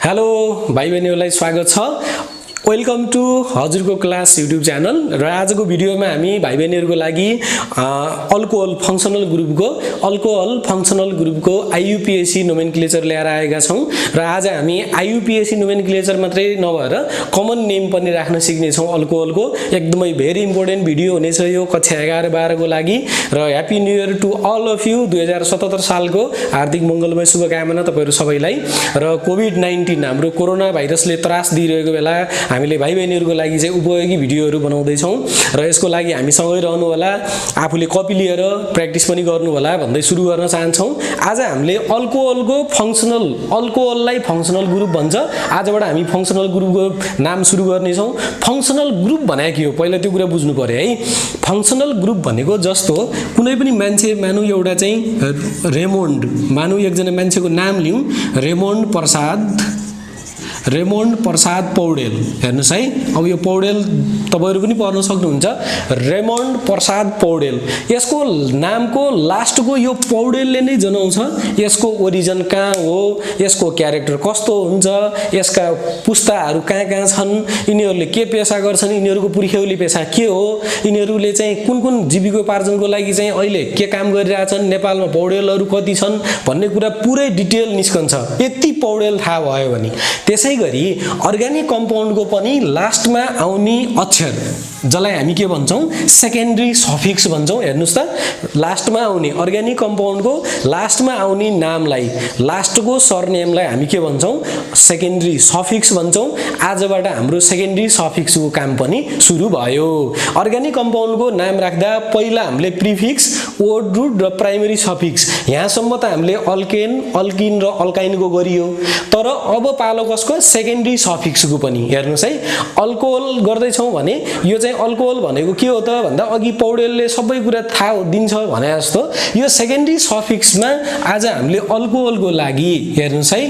Hello भाइ बहिनीहरुलाई स्वागत छ। वेलकम टु हजुरको क्लास युट्युब च्यानल र आजको भिडियोमा हामी भाइ बहिनीहरुको लागि अल्कोहल फंक्सनल ग्रुपको आईयूपीएसी नोमेनक्लेचर ल्याएर आएका छौं र आज हामी आईयूपीएसी नोमेनक्लेचर मात्रै नभएर कमन नेम पनि राख्न सिक्ने छौं। अल्कोहलको एकदमै भेरी इम्पोर्टेन्ट भिडियो हुनेछ यो कक्षा 11 12 को लागि र happy new year to all of you. 2077 सालको हार्दिक मंगलमय शुभकामना तपाईहरु सबैलाई। र कोभिड-19 हाम्रो कोरोना भाइरसले त्रास दिइरहेको बेला हामीले भाइ बहिनीहरुको लागि चाहिँ उपयोगी भिडियोहरु बनाउँदै छौं र यसको लागि हामी सँगै रहनु होला, आफूले कपी लिएर प्र्याक्टिस पनि गर्नु होला भन्दै सुरु गर्न चाहन्छौं। आज हामीले अल्कोहललाई फंक्सनल ग्रुप भन्छ। आजबाट हामी फंक्सनल ग्रुपको नाम सुरु गर्ने छौं। फंक्सनल ग्रुप भनेको के हो पहिला त्यो कुरा बुझ्नु पर्यो है। फंक्सनल ग्रुप भनेको जस्तो कुनै पनि मान्छे मानु एउटा चाहिँ रेमोन्ड, मानु एकजना मान्छेको नाम लिउँ, रेमोन्ड प्रसाद पौडेल। हेर्नुस् है, अब यो पौडेल तपाईहरु पनि पढ्न सक्नुहुन्छ। रेमोन्ड प्रसाद पौडेल, यसको नामको लास्टको यो पौडेलले नै जनाउँछ यसको ओरिजिन कहाँ हो, यसको क्यारेक्टर कस्तो हुन्छ, यसका पुस्ताहरु कहाँ छन्, यिनीहरुले के पेशा गर्छन्, यिनीहरुको पुर्ख्यौली पेशा के हो, यिनीहरुले चाहिँ कुन जीविकोपार्जनको लागि चाहिँ अहिले के काम गरिरहेछन्, नेपालमा पौडेलहरु कति छन् भन्ने कुरा पुरै डिटेल निस्कन्छ यति पौडेल थाहा भयो भने। त्यसैगरी अर्ग्यानिक कम्पाउन्डको पनि लास्टमा आउने अक्षर जसलाई हामी के भन्छौं, सेकेन्डरी सफिक्स भन्छौं। हेर्नुस् त, लास्टमा आउने अर्ग्यानिक कम्पाउन्डको लास्टमा आउने नामलाई, लास्टको सरनेमलाई हामी के भन्छौं, सेकेन्डरी सफिक्स भन्छौं। आजबाट हाम्रो सेकेन्डरी सफिक्सको काम पनि सुरु भयो। अर्ग्यानिक कम्पाउन्डको नाम राख्दा पहिला हामीले प्रिफिक्स, वर्ड रुट र प्राइमरी सफिक्स यहाँसम्म त हामीले अल्केन, अल्किन र अल्काइनको गरियो। तर अब पालो कसको, सेकेन्डरी सफिक्सको पनि। हेर्नुस् है, अल्कोहल गर्दै छौं भने यो चाहिँ अल्कोहल भनेको के हो त भन्दा अघि पौडेलले सबै कुरा थाहा दिन्छ भने जस्तो यो सेकेन्डरी सफिक्समा आज हामीले अल्कोहलको लागि हेर्नुस् है,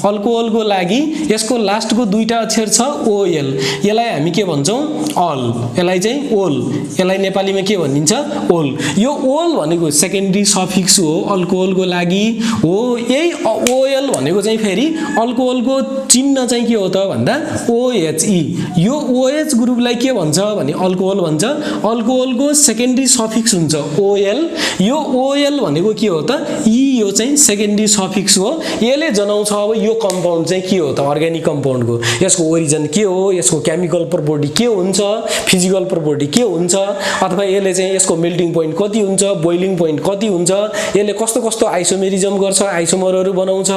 अल्कोहलको लागि यसको लास्टको दुईटा अक्षर छ ओएल, यसलाई हामी के भन्छौं, अल, यसलाई चाहिँ ओल, यसलाई नेपालीमा के भनिन्छ, ओल। यो ओल भनेको सेकेन्डरी सफिक्स हो अल्कोहलको लागि हो। यही ओएल भनेको चाहिँ फेरि अल्कोहलको चिन्ह चाहिँ के हो त भन्दा ओएचई। यो ओएच ग्रुपलाई के भन्छ भने अल्कोहल भन्छ। अल्कोहलको सेकेन्डरी सफिक्स हुन्छ ओएल। यो ओएल भनेको के हो त, यो चाहिँ सेकेन्डरी सफिक्स हो। यसले जनाउँछ अब यो कम्पाउन्ड चाहिँ के हो त, अर्ग्यानिक कम्पाउन्डको यसको ओरिजिन के हो, यसको केमिकल प्रोपर्टी के हुन्छ, फिजिकल प्रोपर्टी के हुन्छ, अथवा यसले चाहिँ यसको मेल्टिङ पोइन्ट कति हुन्छ, बोइलिङ पोइन्ट कति हुन्छ, यसले कस्तो कस्तो आइसोमेरिजम गर्छ, आइसोमरहरू बनाउँछ,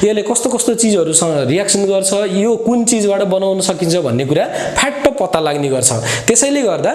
यसले कस्तो कस्तो चीजहरुसँग रिएक्सन गर्छ, यो कुन चीजबाट बनाउन सकिन्छ भन्ने कुरा फ्याट्ट पत्ता लाग्ने गर्छ। त्यसैले गर्दा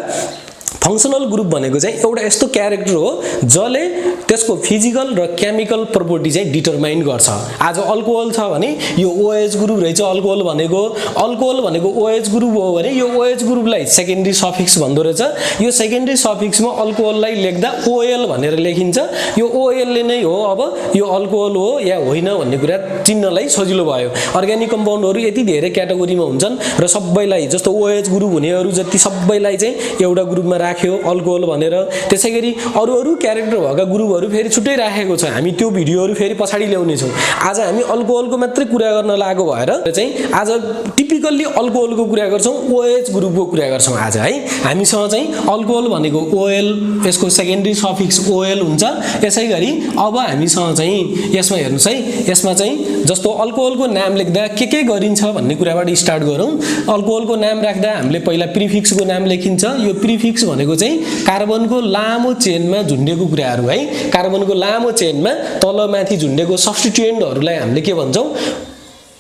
फंक्सनल ग्रुप भनेको चाहिँ एउटा यस्तो क्यारेक्टर हो जसले त्यसको फिजिकल र केमिकल प्रोपर्टी चाहिँ डिटरमाइन गर्छ। आज अल्कोहल छ भने यो ओएच ग्रुप रहेछ अल्कोहल भनेको ओएच ग्रुप हो भने यो ओएच ग्रुपलाई सेकेन्डरी सफिक्स भन्दो रहेछ। यो सेकेन्डरी सफिक्समा अल्कोहललाई लेख्दा ओएल भनेर लेखिन्छ। यो ओएल ले नै हो अब यो अल्कोहल हो या होइन भन्ने कुरा चिन्नलाई सजिलो भयो। अर्ग्यानिक कम्पाउन्डहरु यति धेरै क्याटेगोरीमा हुन्छन् र सबैलाई जस्तो ओएच ग्रुप हुनेहरु जति सबैलाई चाहिँ एउटा ग्रुपमा राख्यो अल्कोहल भनेर। त्यसैगरी अरु क्यारेक्टर भएका ग्रुपहरु फेरि छुट्टै राखेको छ। हामी त्यो भिडियोहरु फेरि पछाडी ल्याउने छौं। आज हामी अल्कोहलको मात्रै कुरा गर्न लागेको भएर चाहिँ आज टिपिकल्ली अल्कोहलको कुरा गर्छौं, ओएच ग्रुपको कुरा गर्छौं आज है। हामीसँग चाहिँ अल्कोहल भनेको ओएल, यसको सेकेन्डरी सफिक्स ओएल हुन्छ। यसैगरी अब हामीसँग चाहिँ यसमा हेर्नुस् है, यसमा चाहिँ जस्तो अल्कोहलको नाम लेख्दा के गरिन्छ भन्ने कुराबाट स्टार्ट गरौँ। अल्कोहलको नाम राख्दा हामीले पहिला प्रिफिक्सको नाम लेखिन्छ। यो प्रिफिक्स भनेको चाहिँ कार्बनको लामो चेनमा झुन्डेको कुराहरु है। कार्बनको लामो चेनमा तलमाथि झुन्डेको सब्स्टिट्युएन्टहरुलाई हामीले के भन्छौं,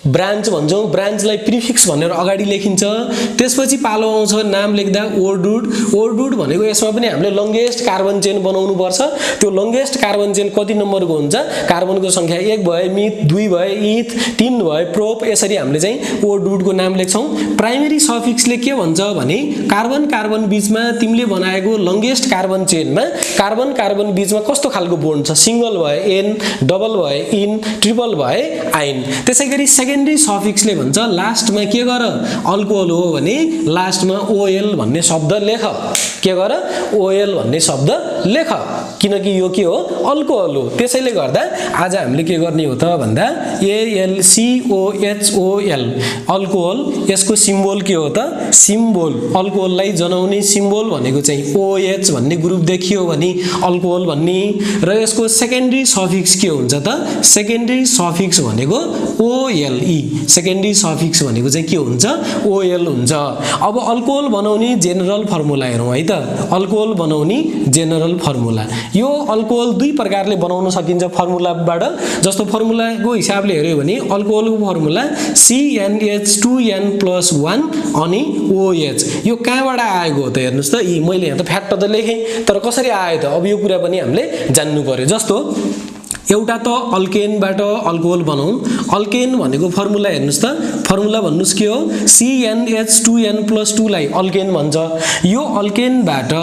ब्रान्च भन्छौं। ब्रान्चलाई प्रिफिक्स भनेर अगाडि लेखिन्छ। त्यसपछि पालो आउँछ नाम लेख्दा वर्ड रुट भनेको यसमा पनि हामीले लंगेस्ट कार्बन चेन बनाउनु पर्छ। त्यो लंगेस्ट कार्बन चेन कति नम्बरको हुन्छ, कार्बनको संख्या 1 भए मिथ, 2 भए इथ, 3 भए प्रोप, यसरी हामीले चाहिँ वर्ड रुटको नाम लेख्छौं। प्राइमरी सफिक्सले के भन्छ भने कार्बन बीचमा तिमीले बनाएको लंगेस्ट कार्बन चेनमा कार्बन बीचमा कस्तो खालको बोन्ड छ, सिंगल भए एन, डबल भए इन, ट्रिपल भए आइन। त्यसैगरी सेकेन्डरी सफिक्सले भन्छ लास्टमा के गर, अल्कोहल हो भने लास्टमा ओएल भन्ने शब्द लेख। के गर, ओएल भन्ने शब्द लेख, किनकि यो के हो अल्कोहल हो। त्यसैले गर्दा आज हामीले के गर्ने हो त भन्दा AlCOHOL अल्कोहल, यसको सिम्बोल के हो त सिम्बोल, अल्कोहललाई जनाउने सिम्बोल भनेको चाहिँ OH भन्ने ग्रुप देखियो भने अल्कोहल भन्ने, र यसको सेकेन्डरी सफिक्स के हुन्छ त सेकेन्डरी सफिक्स भनेको OLE, सेकेन्डरी सफिक्स भनेको चाहिँ के हुन्छ OL हुन्छ। अब अल्कोहल बनाउने जेनरल फर्मुला हेरौँ है त, अल्कोहल बनाउने जेनरल फर्मुला। यो अल्कोहल दुई प्रकारले बनाउन सकिन्छ फर्मुलाबाट। जस्तो फर्मुलाको हिसाबले हेर्यो भने अल्कोहलको फर्मुला CnH2n+1 अनि OH। यो कहाँबाट आएको हो त हेर्नुस् त, मैले यहाँ त फ्याक्ट त लेखेँ, तर कसरी आयो त अब यो कुरा पनि हामीले जान्नु पर्यो। जस्तो एउटा त अल्केनबाट अल्कोहल बनाउँ, अल्केन भनेको फर्मुला हेर्नुस् त, फर्मुला भन्नुस् के हो CnH2n+2 लाई अल्केन भन्छ। यो अल्केनबाट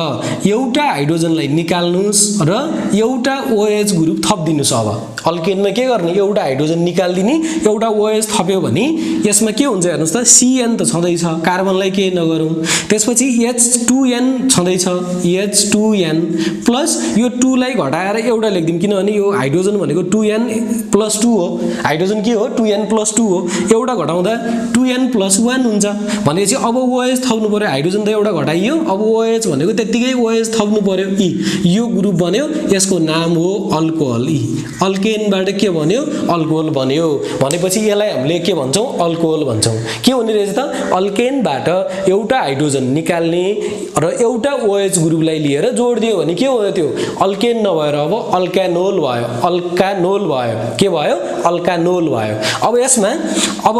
एउटा हाइड्रोजनलाई निकाल्नुस् र एउटा OH ग्रुप थपिदिनुस्। अब अल्केनमा के गर्ने, एउटा हाइड्रोजन निकाल्दिने, एउटा OH थप्यो भने यसमा के हुन्छ हेर्नुस् त CN त छँदैछ, कार्बनलाई के नगरौँ। त्यसपछि H2n छँदैछ, H2n प्लस यो 2 लाई घटाएर एउटा लेख्दिउँ, किनभने यो हाइड्रोजन भनेको 2n+2 हो, हाइड्रोजन के हो 2n+2 हो, एउटा घटाउँदा 2n+1 हुन्छ भनेपछि अब OH थप्नु पर्यो, हाइड्रोजन त एउटा घटाइयो, अब OH भनेको त्यतिकै OH थप्नु पर्यो, यो ग्रुप बन्यो, यसको नाम हो अल्कोहल। अल्केनबाट के बन्यो अल्कोहल बन्यो भनेपछि यसलाई हामीले के भन्छौँ अल्कोहल भन्छौँ। के हुने रहेछ त अल्केनबाट एउटा हाइड्रोजन निकाल्ने र एउटा OH ग्रुपलाई लिएर जोडिदियो भने के भयो, त्यो अल्केन नभएर अब अल्कानोल भयो, अल्कानोल भयो, के भयो अल्कानोल भयो। अब यसमा अब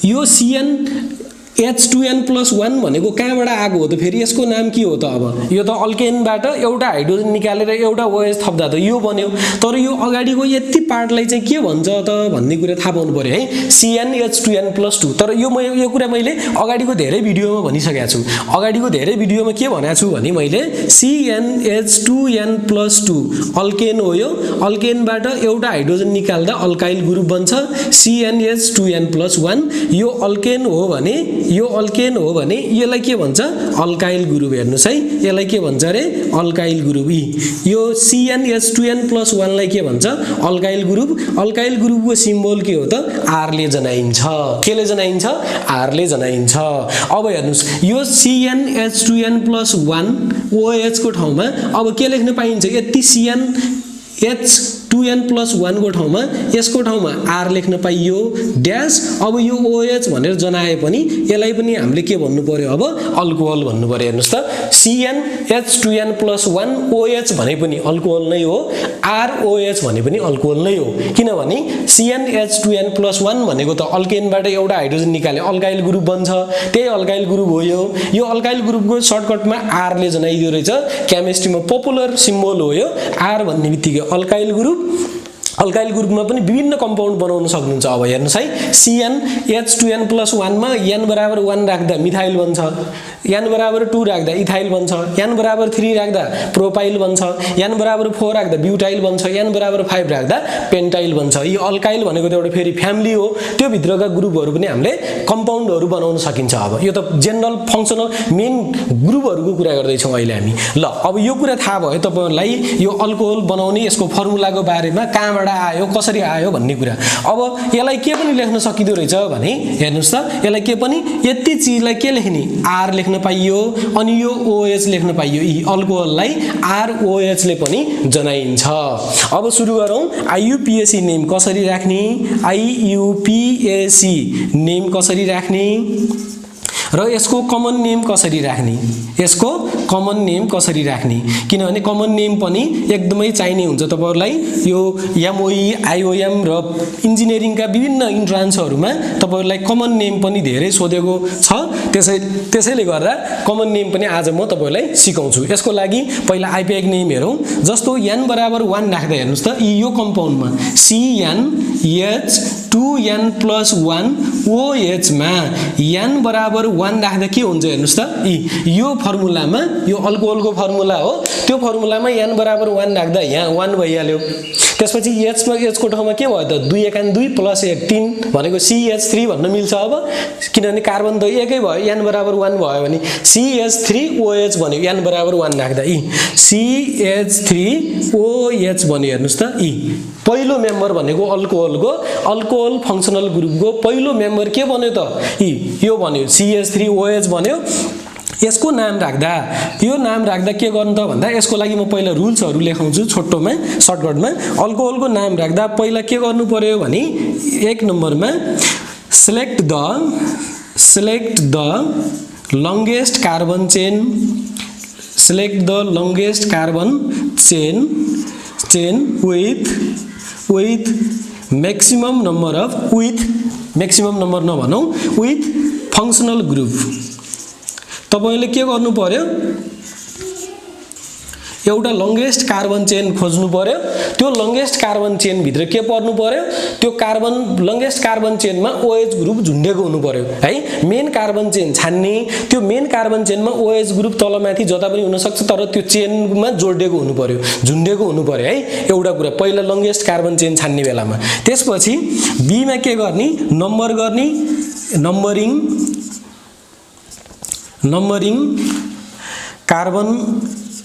यो CnH2n+1 भनेको कहाँबाट आएको हो त, फेरि यसको नाम के हो त, अब यो त अल्केनबाट एउटा हाइड्रोजन निकालेर एउटा OH थप्दा त यो बन्यो, तर यो अगाडिको यति पार्टलाई चाहिँ के भन्छ त भन्ने कुरा थाहा पाउनु पर्यो है, CnH2n+2। तर यो कुरा मैले अगाडिको धेरै भिडियोमा भनिसकेको छु। अगाडिको धेरै भिडियोमा के भनेको छु भने मैले CnH2n+2 अल्केन हो, यो अल्केनबाट एउटा हाइड्रोजन निकाल्दा अल्काइल ग्रुप बन्छ CnH2n+1। यो अल्केन हो भने यसलाई के भन्छ अल्काइल ग्रुप। हेर्नुस् है, यसलाई के भन्छ रे अल्काइल ग्रुप। यो CnH2n+1 लाई के भन्छ अल्काइल ग्रुप। अल्काइल ग्रुपको सिम्बोल के हो त R ले जनाइन्छ। केले जनाइन्छ R ले जनाइन्छ। अब हेर्नुस् यो CnH2n+1 OH को ठाउँमा अब के लेख्न पाइन्छ, यति CnH2n+1 को ठाउँमा यसको ठाउँमा R लेख्न पाइयो ड्यास। अब यो OH भनेर जनाए पनि यसलाई पनि हामीले के भन्नु पर्यो, अब अल्कोहल भन्नु पर्यो। हेर्नुस् त CnH2n+1 OH भने पनि अल्कोहल नै हो, ROH भने पनि अल्कोहल नै हो, किनभने CnH2n+1 भनेको त अल्केनबाट एउटा हाइड्रोजन निकाले अल्काइल ग्रुप बन्छ, त्यही अल्काइल ग्रुप हो। यो अल्काइल ग्रुपको सर्टकटमा R ले जनाइदियो रहेछ, केमिस्ट्रीमा पपुलर सिम्बोल हो यो R भन्ने बित्तिकै अल्काइल ग्रुप। अल्काइल ग्रुपमा पनि विभिन्न कम्पाउन्ड बनाउन सक्नुहुन्छ। अब हेर्नुस् है, CnH2n+1 मा n बराबर 1 राख्दा मिथाइल बन्छ, n बराबर 2 राख्दा इथाइल बन्छ, n बराबर 3 राख्दा प्रोपाइल बन्छ, n बराबर 4 राख्दा ब्युटाइल बन्छ, n बराबर 5 राख्दा पेन्टाइल बन्छ। यो अल्काइल भनेको त एउटा फेरि फ्यामिली हो, त्यो भित्रका ग्रुपहरू पनि हामीले कम्पाउन्डहरू बनाउन सकिन्छ। अब यो त जेनरल फङ्सनल मेन ग्रुपहरूको कुरा गर्दैछौँ अहिले हामी। ल अब यो कुरा थाहा भयो तपाईहरुलाई, यो अल्कोहल बनाउने यसको फर्मुलाको बारेमा कहाँबाट आयो कसरी आयो भन्ने कुरा। अब यसलाई के पनि लेख्न सकिदो रहेछ भने हेर्नुस् त, यसलाई के पनि यति चीजलाई के लेख्ने R लेख्न पाइयो, अनि यो OH लेख्न पाइयो। यी अल्कोहललाई ROH ले पनि जनाइन्छ। अब सुरु गरौँ, IUPAC नेम कसरी राख्ने, IUPAC नेम कसरी राख्ने र यसको कमन नेम कसरी राख्ने, यसको कमन नेम कसरी राख्ने, किनभने कमन नेम पनि एकदमै चाहिने हुन्छ तपाईहरुलाई। यो MOE IOM र इन्जिनियरिङका विभिन्न इन्ट्रान्सहरुमा तपाईहरुलाई कमन नेम पनि धेरै सोधेको छ, त्यसैले गर्दा कमन नेम पनि आज म तपाईहरुलाई सिकाउँछु। यसको लागि पहिला आइपिएक नेम हेरौं। जस्तो n बराबर 1 राख्दा हेर्नुस् त, यो कम्पाउन्डमा CnH2n+1 OH मा n बराबर 1 राख्दा के हुन्छ हेर्नुस् त, यो फर्मुलामा, यो अल्कोहलको फर्मुला हो, त्यो फर्मुलामा n बराबर 1 राख्दा यहाँ 1 भइहाल्यो। त्यसपछि एच मा एच को ठाउँमा के भयो त 2 एकान 2 प्लस 1 3 भनेको CH3 भन्न मिल्छ अब किनभने कार्बन त एकै भयो n बराबर 1 भयो भने CH3OH भन्यो n बराबर 1 राख्दा ई CH3OH भन्यो हेर्नुस् त ई पहिलो मेम्बर भनेको अल्कोहल फंक्शनल ग्रुपको पहिलो मेम्बर के बन्यो त ई यो बन्यो CH3OH बन्यो यसको नाम राख्दा यो नाम राख्दा के गर्नु त भन्दा यसको लागि म पहिला रुल्सहरु लेखाउँछु छोटोमा सर्टकटमा अल्कोहलको नाम राख्दा पहिला के गर्नु पर्यो भने एक नम्बरमा select the longest carbon chain with maximum number नभनौ with functional group तपाईले के गर्नु पर्यो एउटा लंगेस्ट कार्बन चेन खोज्नु पर्यो त्यो लंगेस्ट कार्बन चेन भित्र के पर्नु पर्यो त्यो लंगेस्ट कार्बन चेनमा OH ग्रुप झुन्डेको हुनु पर्यो है मेन कार्बन चेन छान्ने त्यो मेन कार्बन चेनमा OH ग्रुप तलमाथि जता पनि हुन सक्छ तर त्यो चेनमा जोडिएको हुनु पर्यो झुन्डेको हुनु पर्यो है एउटा कुरा पहिला लंगेस्ट कार्बन चेन छान्ने बेलामा त्यसपछि बी मा के गर्ने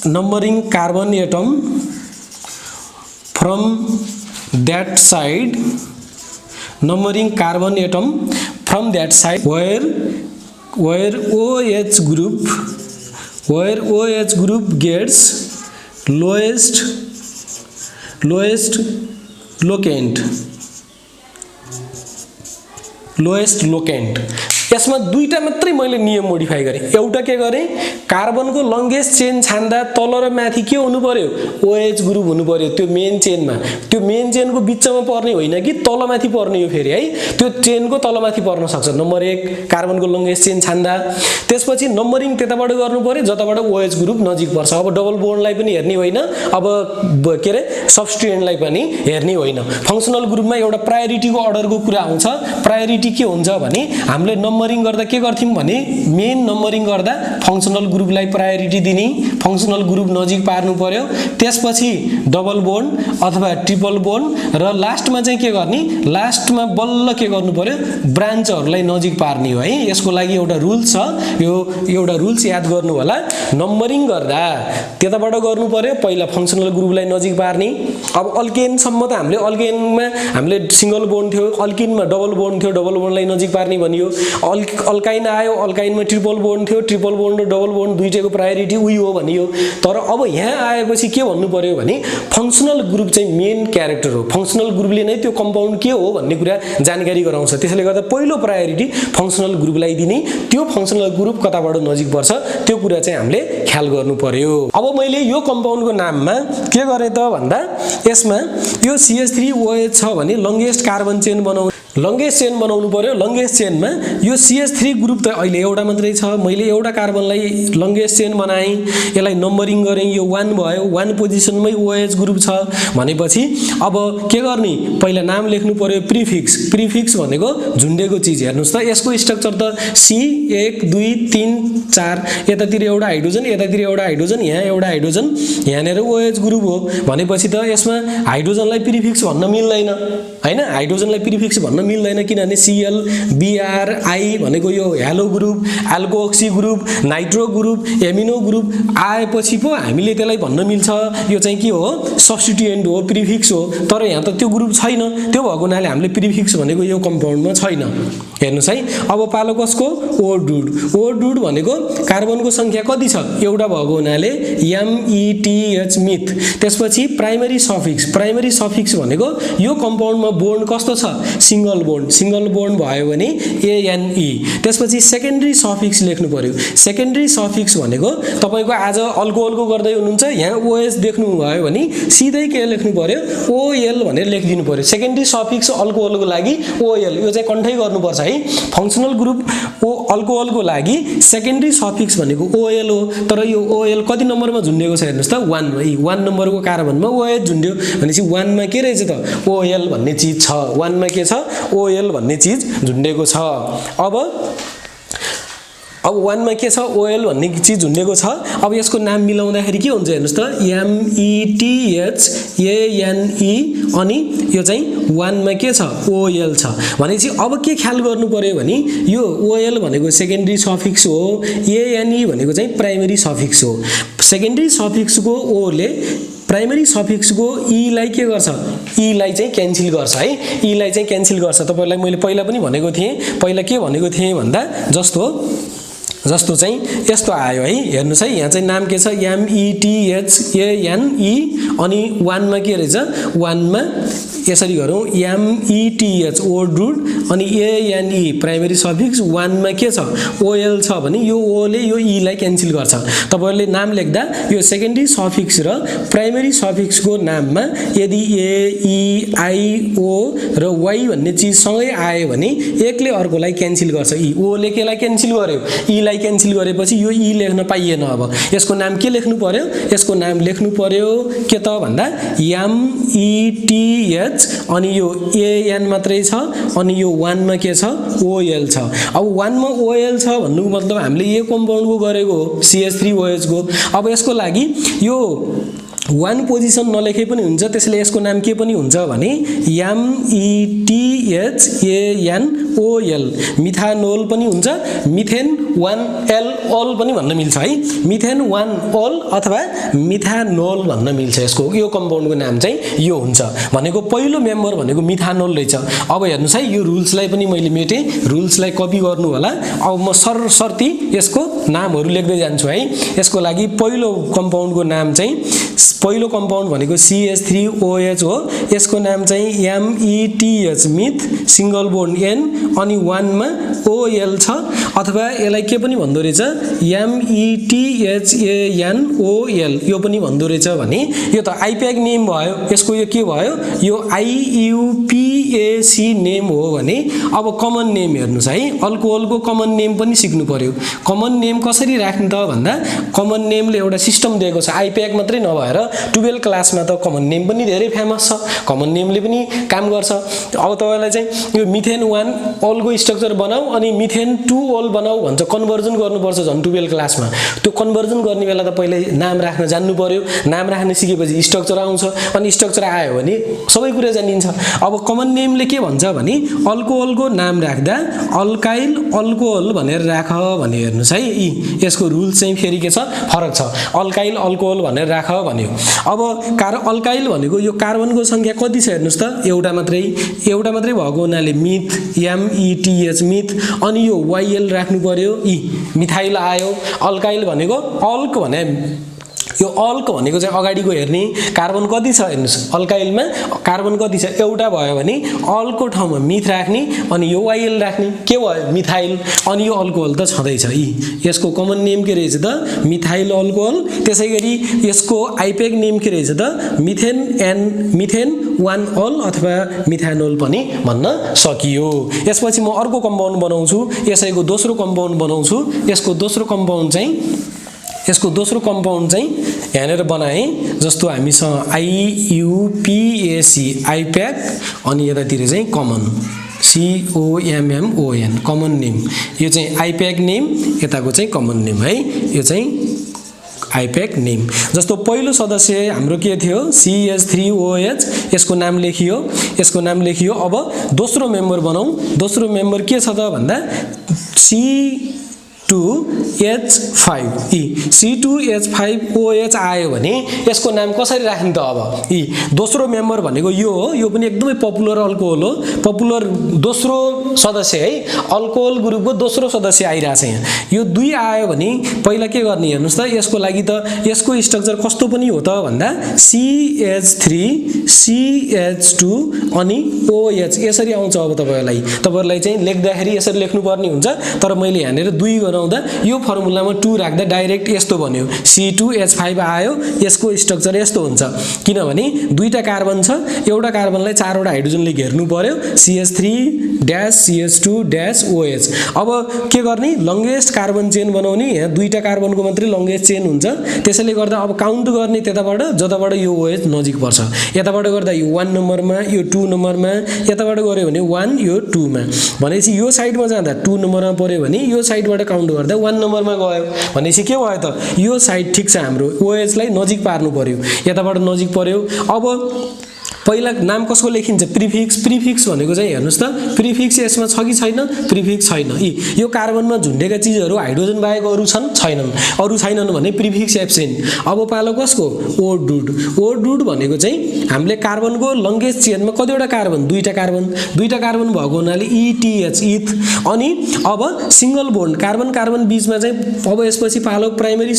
numbering carbon atom from that side where OH group gets lowest locant यसमा दुईटा मात्रै मैले नियम मोडिफाई गरे एउटा के गरे कार्बनको लंगेस्ट चेन छान्दा तल र माथि के हुनु पर्यो OH ग्रुप हुनु पर्यो त्यो मेन चेनको बीचमा पर्ने होइन कि तलमाथि पर्ने हो फेरि है त्यो चेनको तलमाथि पर्न सक्छ नम्बर 1 कार्बनको लंगेस्ट चेन छान्दा त्यसपछि नम्बरिङ त्यताबाट गर्नु पर्यो जताबाट OH ग्रुप नजिक पर्छ अब डबल बोन्डलाई पनि हेर्ने होइन अब के रे सब्स्टिट्युएन्टलाई पनि हेर्ने होइन फंक्शनल ग्रुपमा एउटा प्रायोरिटीको अर्डरको कुरा आउँछ प्रायोरिटी के हुन्छ भने हामीले नम्बरिङ गर्दा के गर्थ्यौं भने मेन नम्बरिङ गर्दा फंक्शनल ग्रुपलाई प्रायोरिटी दिने फंक्शनल ग्रुप नजिक पार्नु पर्यो त्यसपछि डबल बोन्ड अथवा ट्रिपल बोन्ड र लास्टमा चाहिँ के गर्ने लास्टमा बल्ल के गर्नु पर्यो ब्रान्चहरुलाई नजिक पार्ने हो है यसको लागि एउटा रुल्स छ यो एउटा रुल्स याद गर्नु होला नम्बरिङ गर्दा त्यताबाट गर्नु पर्यो पहिला फंक्शनल ग्रुपलाई नजिक पार्ने अब अल्केन सम्म त अल्केनमा हामीले सिंगल बोन्ड थियो अल्किनमा डबल बोन्ड थियो डबल बोन्डलाई नजिक पार्ने भनियो अल्काइन आयो अल्काइनमा ट्रिपल बोन्ड थियो ट्रिपल बोन्ड र डबल बोन्ड दुईटैको प्रायोरिटी उही हो भनियो तर अब यहाँ आएपछि के भन्नु पर्यो भने फंक्शनल ग्रुप चाहिँ मेन क्यारेक्टर हो फंक्शनल ग्रुपले नै त्यो कम्पाउन्ड के हो भन्ने कुरा जानकारी गराउँछ त्यसैले गर्दा पहिलो प्रायोरिटी फंक्शनल ग्रुपलाई दिने त्यो फंक्शनल ग्रुप कताबाट नजिक पर्छ त्यो कुरा चाहिँ हामीले ख्याल गर्नु पर्यो अब मैले यो कम्पाउन्डको नाममा के गरे त भन्दा यसमा यो CH3OH छ भने लंगेस्ट कार्बन चेन बनाउनु पर्यो लंगेस्ट चेनमा यो CH3 ग्रुप त अहिले एउटा मात्रै छ मैले एउटा कार्बनलाई लंगेस्ट चेन बनाए यसलाई नम्बरिङ गरे यो 1 भयो 1 पोजिसनमै OH ग्रुप छ भनेपछि अब के गर्ने पहिला नाम लेख्नु पर्यो प्रिफिक्स भनेको झुन्डेको चीज हेर्नुस् त यसको स्ट्रक्चर त C 1 2 3 4 यतातिर एउटा हाइड्रोजन यहाँ एउटा हाइड्रोजन यहाँनेर OH ग्रुप हो भनेपछि त यसमा हाइड्रोजनलाई प्रिफिक्स भन्न मिल्दैन हैन हाइड्रोजनलाई प्रिफिक्स भन्न मिल्दैन किनभने Cl Br I भनेको यो hello group alkoxy group nitro group amino group आएपछि पो हामीले त्यसलाई भन्न मिल्छ यो चाहिँ के हो सब्स्टिट्युएन्ट हो प्रिफिक्स हो तर यहाँ त त्यो ग्रुप छैन त्यो भएको हुनाले हामीले प्रिफिक्स भनेको यो कम्पाउन्डमा छैन हेर्नुस् है अब पालो कसको O डुड भनेको कार्बनको संख्या कति छ एउटा भएको हुनाले METH मिथ त्यसपछि प्राइमरी सफिक्स भनेको यो कम्पाउन्डमा बोन्ड कस्तो छ सिंगल बोन्ड भयो भने ANE त्यसपछि सेकेन्डरी सफिक्स लेख्नु पर्यो सेकेन्डरी सफिक्स भनेको तपाईको आज अल्कोहलको गर्दै हुनुहुन्छ यहाँ OH देख्नु भयो भने सिधै के लेख्नु पर्यो OL भनेर लेखिदिनु पर्यो सेकेन्डरी सफिक्स अल्कोहलको लागि OL यो चाहिँ कन्ठै गर्नुपर्छ है फंक्शनल ग्रुप अल्कोहलको लागि सेकेन्डरी सफिक्स भनेको OL हो तर यो OL कति नम्बरमा झुन्डेको छ हेर्नुस् त 1 नम्बरको कार्बनमा OH झुन्ड्यो भनेपछि 1 मा के रहेछ त OL भन्ने चीज छ 1 मा के छ OL भन्ने चीज झुन्डेको छ अब अब 1 मा के छ ओएल भन्ने चीज हुनेको छ। अब यसको नाम मिलाउँदाखेरि के हुन्छ हेर्नुस् त METHANE अनि यो चाहिँ 1 मा के छ ओएल छ भनेपछि अब के ख्याल गर्नु पर्यो भने यो ओएल भनेको सेकेन्डरी सफिक्स हो, ANE भनेको चाहिँ प्राइमरी सफिक्स हो। सेकेन्डरी सफिक्सको ओ ले प्राइमरी सफिक्सको ई लाई के गर्छ, ई लाई चाहिँ क्यान्सल गर्छ है, ई लाई चाहिँ क्यान्सल गर्छ। तपाईहरुलाई मैले पहिला पनि भनेको थिएँ, पहिला के भनेको थिएँ भन्दा जस्तो चाहिँ यस्तो आयो है। हेर्नुस् है यहाँ चाहिँ नाम के छ METHANE अनि 1 मा के रहेछ 1 मा यसरी गरौँ METH ओड रुट अनि ANE प्राइमरी सफिक्स 1 मा के छ ओएल छ भने यो ओ ले यो ई लाई क्यान्सल गर्छ। तपाईहरुले नाम लेख्दा यो सेकेन्डरी सफिक्स र प्राइमरी सफिक्सको नाममा यदि A E I O र Y भन्ने चीज सँगै आयो भने एकले अर्कोलाई क्यान्सल गर्छ। ई ओ ले केलाई क्यान्सल गर्यो, ई लाई क्यान्सल गरेपछि यो ई लेख्न पाइएन। अब यसको नाम के लेख्नु पर्यो, यसको नाम लेख्नु पर्यो के त भन्दा METH अनि यो AN मात्रै छ अनि यो 1 मा के छ OL छ। अब 1 मा OL छ भन्नुको मतलब हामीले यो कम्पाउन्डको गरेको हो CH3OH को। अब यसको लागि यो 1 पोजिसन नलेखे पनि हुन्छ, त्यसैले यसको नाम के पनि हुन्छ भने METHANOL मिथानोल पनि हुन्छ, मिथेन 1L ओल पनि भन्न मिल्छ है, मिथेन 1 अथवा मिथानोल भन्न मिल्छ। यसको यो कम्पाउन्डको नाम चाहिँ यो हुन्छ भनेको पहिलो मेम्बर भनेको मिथानोल रहेछ। अब हेर्नुस् है यो रुल्सलाई पनि मैले मेटे, रुल्सलाई कपी गर्नु होला। अब म सरसर्ती यसको नामहरु लेख्दै जान्छु है। यसको लागि पहिलो कम्पाउन्डको नाम चाहिँ पहिलो कम्पाउन्ड भनेको CH3OH हो, यसको नाम चाहिँ METH myth single bond N अनि 1 मा OL छ अथवा यसलाई के पनि भन्दो रहेछ METHANOL यो पनि भन्दो रहेछ भने यो त आइप्याक नेम भयो। यसको यो के भयो, यो IUPAC नेम हो भने अब कमन नेम हेर्नुस् है, अल्कोहलको कमन नेम पनि सिक्नु पर्यो। कमन नेम कसरी राख्नु त भन्दा कमन नेमले एउटा सिस्टम दिएको छ। आइप्याक मात्रै नभएर 12 क्लासमा त कमन नेम पनि धेरै फेमस छ, कमन नेमले पनि काम गर्छ। अब तपाईलाई चाहिँ यो मिथेन 1 ओलको स्ट्रक्चर बनाऊ अनि मिथेन 2 ओल बनाऊ भन्छ, कन्भर्जन गर्नुपर्छ झन् 12 क्लासमा। त्यो कन्भर्जन गर्ने बेला त पहिले नाम राख्न जान्नु पर्यो, नाम राख्न सिकेपछि स्ट्रक्चर आउँछ अनि स्ट्रक्चर आयो भने सबै कुरा जानिन्छ। अब कमन नेमले के भन्छ भने अल्कोहलको नाम राख्दा अल्काइल अल्कोहल भनेर राख भने हेर्नुस् है, यसको रुल चाहिँ फेरि के छ फरक छ। अल्काइल अल्कोहल भनेर राख भन्यो। अब अल्काइल भनेको यो कार्बनको संख्या कति छ हेर्नुस् त, एउटा मात्रै भएको हुनाले मिथ METH मिथ अनि यो YL राख्नु पर्यो, मिथाइल आयो। अल्काइल भनेको अल्क भने यो अल्क भनेको चाहिँ अगाडिको हेर्ने कार्बन कति छ हेर्नुस्, अल्काइलमा कार्बन कति छ एउटा भयो भने अल्को ठाउँमा मिथ राख्ने अनि यो YL राख्ने के भयो मिथाइल अनि यो अल्कोहल त छँदैछ। यसको कमन नेम के रहेछ त मिथाइल अल्कोहल। त्यसैगरी यसको आइप्याक नेम के रहेछ त मिथेन 1 ओल अथवा मिथानोल पनि भन्न सकियो। यसपछि म अर्को कम्पाउन्ड बनाउँछु, यसैको दोस्रो कम्पाउन्ड बनाउँछु। यसको दोस्रो कम्पाउन्ड चाहिँ यहाँनिर बनाएँ, जस्तो हामीसँग IUPAC आइप्याक अनि यतातिर चाहिँ कमन COMMON कमन नेम, यो चाहिँ आइप्याक नेम, यताको चाहिँ कमन नेम है, यो चाहिँ आइप्याक नेम। जस्तो पहिलो सदस्य हाम्रो के थियो CH3OH, यसको नाम लेखियो। अब दोस्रो मेम्बर बनाऊ। दोस्रो मेम्बर के छ त भन्दा C2H5OH आयो भने यसको नाम कसरी राख्नु त। अब दोस्रो मेम्बर भनेको यो हो, यो पनि एकदमै पपुलर अल्कोहल हो, पपुलर दोस्रो सदस्य है, अल्कोहल ग्रुपको दोस्रो सदस्य आइरहेछ यहाँ। यो 2 आयो भने पहिला के गर्ने हेर्नुस् त, यसको लागि त यसको स्ट्रक्चर कस्तो पनि हो त भन्दा CH3 CH2 अनि OH यसरी आउँछ। अब तपाईहरुलाई चाहिँ लेख्दाखेरि यसरी लेख्नुपर्ने हुन्छ, तर मैले यहाँनिर 2 गराउँदा यो फर्मुलामा 2 राख्दा डाइरेक्ट यस्तो बन्यो C2H5 आयो। यसको स्ट्रक्चर यस्तो हुन्छ किनभने दुईटा कार्बन छ, एउटा कार्बनलाई 4 वटा हाइड्रोजनले घेर्नु पर्यो, CH3-CH2-OH। अब के गर्ने, लंगेस्ट कार्बन चेन बनाउने। यहाँ दुईटा कार्बनको मात्रै लंगेस्ट चेन हुन्छ, त्यसैले गर्दा अब काउन्ट गर्ने त्यताबाट जताबाट यो OH नजिक पर्छ। यताबाट गर्दा यो 1 नम्बरमा, यो 2 नम्बरमा, यताबाट गर्यो भने 1 यो 2 मा, भनेपछि यो साइडमा जाँदा 2 नम्बरमा पर्यो भने यो साइडबाट काउन्ट काउन्ट गर्दा 1 नम्बरमा गयो भनेपछि के भयो त यो साइड ठिक छ हाम्रो OH लाई नजिक पार्नु पर्यो यताबाट नजिक पर्यो अब पहिला नाम कसको लेखिन्छ प्रिफिक्स भनेको चाहिँ हेर्नुस् त प्रिफिक्स यसमा छ कि छैन प्रिफिक्स छैन यो कार्बनमा झुन्डेका चीजहरु हाइड्रोजन बाहेक अरु छैनन् भने प्रिफिक्स एब्सेन्ट अब पालो कसको ओ डुड भनेको चाहिँ हामीले कार्बनको लंगेस्ट चेनमा कतिवटा कार्बन दुईटा कार्बन भएको हुनाले ETH इथ अनि अब सिंगल बोन्ड कार्बन बीचमा चाहिँ अब यसपछि पालो प्राइमरी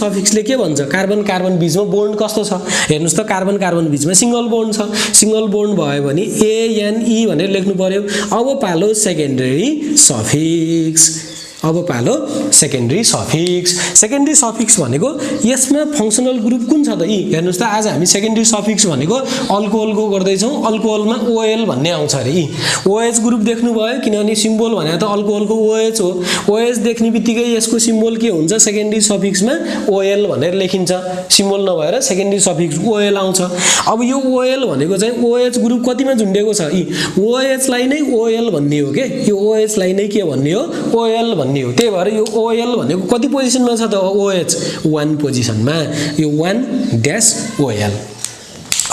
सफिक्सले के भन्छ कार्बन बीचमा बोन्ड कस्तो छ हेर्नुस् त कार्बन बीचमा सिंगल बोन्ड भयो भने ANE भनेर लेख्नु पर्यो अब पालो सेकेन्डरी सफिक्स भनेको यसमा फंक्सनल ग्रुप कुन छ त हेर्नुस् त आज हामी सेकेन्डरी सफिक्स भनेको अल्कोहलको गर्दै छौं अल्कोहलमा OL भन्ने आउँछ रे OH ग्रुप देख्नु भयो किनभने सिम्बल भने त अल्कोहलको OH हो OH देख्ने बित्तिकै यसको सिम्बल के हुन्छ सेकेन्डरी सफिक्समा OL भनेर लेखिन्छ सिम्बल नभएर सेकेन्डरी सफिक्स OL आउँछ अब यो OL भनेको चाहिँ OH ग्रुप कतिमा झुन्डेको छ OH लाई नै OL भन्ने हो के यो OH लाई नै के भन्ने हो OL भन्ने हो त्यही भएर यो OL भनेको कति पोजिसनमा छ त OH 1 पोजिसनमा यो 1-OL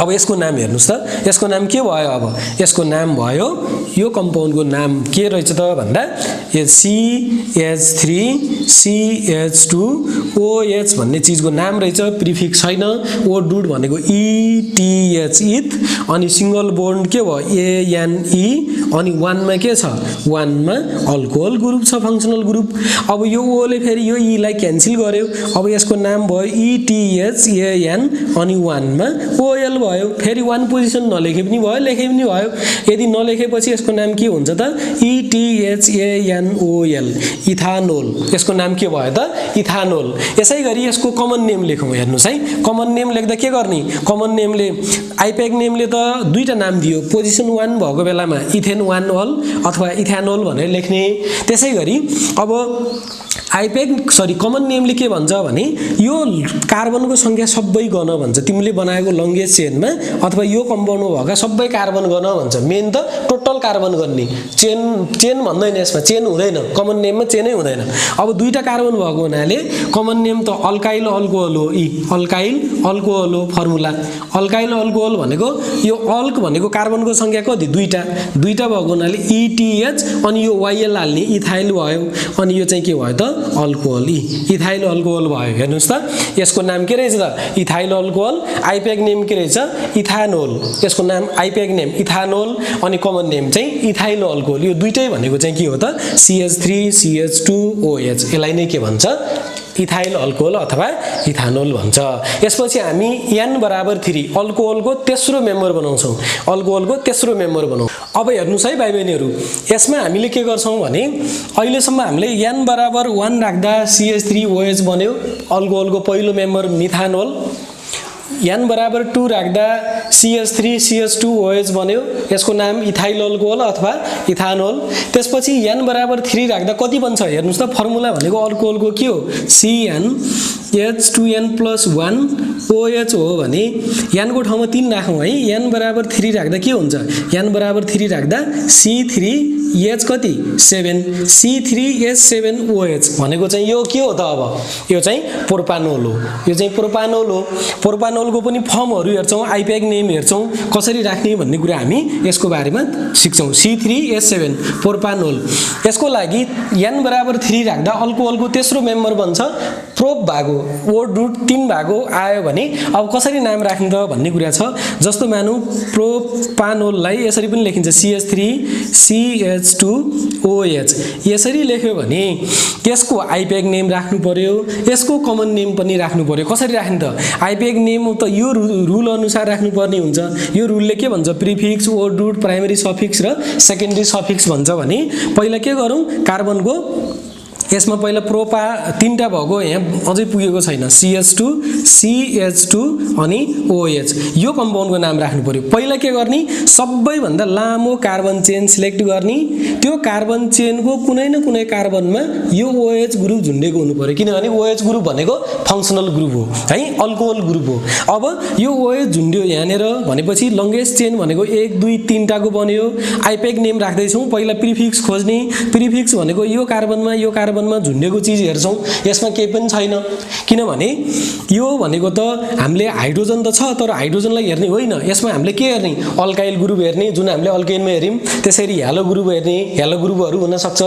अब यसको नाम हेर्नुस् त यसको नाम के भयो अब यसको नाम भयो यो कम्पाउन्डको नाम के रहेछ त भन्दा यो CH3CH2OH भन्ने चीजको नाम रहेछ प्रिफिक्स छैन ओ डुड भनेको ETH इथ अनि सिंगल बोन्ड के भयो ANE अनि 1 मा के छ 1 मा अल्कोहल ग्रुप छ फंक्सनल ग्रुप अब यो O ले फेरि यो E लाई क्यान्सल गर्यो अब यसको नाम भयो ETHAN अनि 1 मा OL भयो फेरि 1 पोजिसन नलेखे पनि भयो लेखे पनि भयो यदि नलेखेपछि यसको नाम के हुन्छ त ETHANOL इथानोल यसको नाम के भयो त इथानोल यसैगरी यसको कमन नेम लेखौं हेर्नुस् है कमन नेम लेख्दा के गर्ने कमन नेमले आइपेक नेमले त दुईटा नाम दियो पोजिसन 1 भएको बेलामा इथेन 1 ओल अथवा इथानोल भनेर लेख्ने त्यसैगरी अब कमन नेमले के भन्छ भने यो कार्बनको संख्या सबै गन भन्छ तिमीले बनाएको लंगेस्ट चेनमा अथवा यो कम्पाउन्डमा भएका सबै कार्बन गन भन्छ मेन त टोटल कार्बन गर्ने चेन भन्दैन यसमा चेन हुँदैन कमन नेममा चेनै हुँदैन अब दुईटा कार्बन भएको हुनाले कमन नेम त अल्काइल अल्कोहल हो अल्काइल अल्कोहल हो फर्मुला अल्काइल अल्कोहल भनेको यो अल्क भनेको कार्बनको संख्या कति दुईटा भएको हुनाले ETH अनि यो YL हाल्ने इथाइल भयो अनि यो चाहिँ के भयो त अल्कोहल इथाइल अल्कोहल भयो हेर्नुस् त यसको नाम के रहेछ त इथाइल अल्कोहल आइपेक नेम के रहेछ इथानोल यसको नाम आइपेक नेम इथानोल अनि कमन नेम चाहिँ इथाइल अल्कोहल यो दुईटै भनेको चाहिँ के हो त CH3CH2OH यसलाई नै के भन्छ इथाइल अल्कोहल अथवा इथानोल भन्छ यसपछि हामी N = 3 अल्कोहलको तेस्रो मेम्बर बनाउँछौं अब हेर्नुस् है भाइ बहिनीहरु यसमा हामीले के गर्छौं भने अहिलेसम्म हामीले N = 1 राख्दा CH3OH बन्यो अल्कोहलको पहिलो मेम्बर मिथानोल N = 2 राख्दा CH3CH2OH बन्यो यसको नाम इथाइल अल्कोहल अथवा इथानोल त्यसपछि N = 3 राख्दा कति बन्छ हेर्नुस् त फर्मुला भनेको अल्कोहलको के हो CnH2n+1 OH हो भने N को ठाउँमा 3 राखौं है N = 3 राख्दा के हुन्छ N = 3 राख्दा C3H कति 7 C3H7OH भनेको चाहिँ यो के हो त अब यो चाहिँ प्रोपानोल हो प्रोपानोलको पनि फर्महरु हेर्छौं आइपेक नेम हेर्छौं कसरी राख्ने भन्ने कुरा हामी यसको बारेमा सिक्छौं C3H7 प्रोपानोल यसको लागि N = 3 राख्दा अल्कोहलको तेस्रो मेम्बर बन्छ प्रोप भागो ओ डुट 3 भागो आयो भने अब कसरी नाम राख्ने त भन्ने कुरा छ जस्तो मानौ प्रोपानोललाई यसरी पनि लेखिन्छ CH3CH2OH यसरी लेख्यो भने यसको आइपेक नेम राख्नु पर्यो यसको कमन नेम पनि राख्नु पर्यो कसरी राख्ने त आइपेक नेम त यो रुल अनुसार राख्नु पर्ने हुन्छ यो रुलले के भन्छ प्रिफिक्स ओ डुट प्राइमरी सफिक्स र सेकेन्डरी सफिक्स भन्छ भने पहिला के गरौं कार्बनको यसमा पहिला प्रोपा तीनटा भएको यहाँ अझै पुगेको छैन CH2 CH2 अनि OH यो कम्पाउन्डको नाम राख्नु पर्यो पहिला के गर्ने सबैभन्दा लामो कार्बन चेन सिलेक्ट गर्ने त्यो कार्बन चेनको कुनै न कुनै कार्बनमा यो OH ग्रुप झुन्डेको हुनु पर्यो किनभने OH ग्रुप भनेको फंक्सनल ग्रुप हो है अल्कोहल ग्रुप हो अब यो OH झुन्ड्यो यहाँनेर भनेपछि लंगेस्ट चेन भनेको 1 2 3 टाको बन्यो आइपेक नेम राख्दै छौं पहिला प्रिफिक्स खोज्ने प्रिफिक्स भनेको यो कार्बनमा झुन्डेको चीज हेर्छौं यसमा केही पनि छैन किनभने यो भनेको त हामीले हाइड्रोजन त छ तर हाइड्रोजनलाई हेर्ने होइन यसमा हामीले के हेर्ने अल्काइल ग्रुप हेर्ने जुन हामीले अल्केनमा हेर्यौं त्यसरी हेलो ग्रुप हेर्ने हेलो ग्रुपहरु हुन सक्छ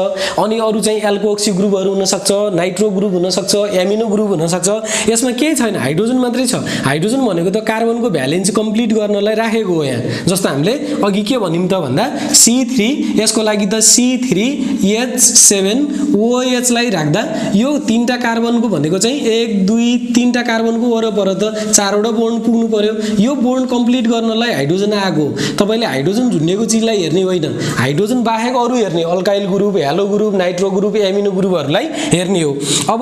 अनि अरु चाहिँ एल्कोक्सी ग्रुपहरु हुन सक्छ नाइट्रो ग्रुप हुन सक्छ एमिनो ग्रुप हुन सक्छ यसमा केही छैन हाइड्रोजन मात्रै छ हाइड्रोजन भनेको त कार्बनको भ्यालेन्स कम्प्लिट गर्नलाई राखेको हो यहाँ जस्तो हामीले अघि के भनिम त भन्दा C3 यसको लागि त C3H7OH लाई राख्दा यो तीनटा कार्बनको भनेको चाहिँ 1 2 3टा कार्बनको वरपर त चारवटा बोन्ड पुग्नु पर्यो यो बोन्ड कम्प्लिट गर्नलाई हाइड्रोजन आएको तपाईले हाइड्रोजन झुन्डेको चीजलाई हेर्ने होइन हाइड्रोजन बाहेक अरु हेर्ने alkyl group halo group nitro group amino ग्रुपहरुलाई हेर्ने हो अब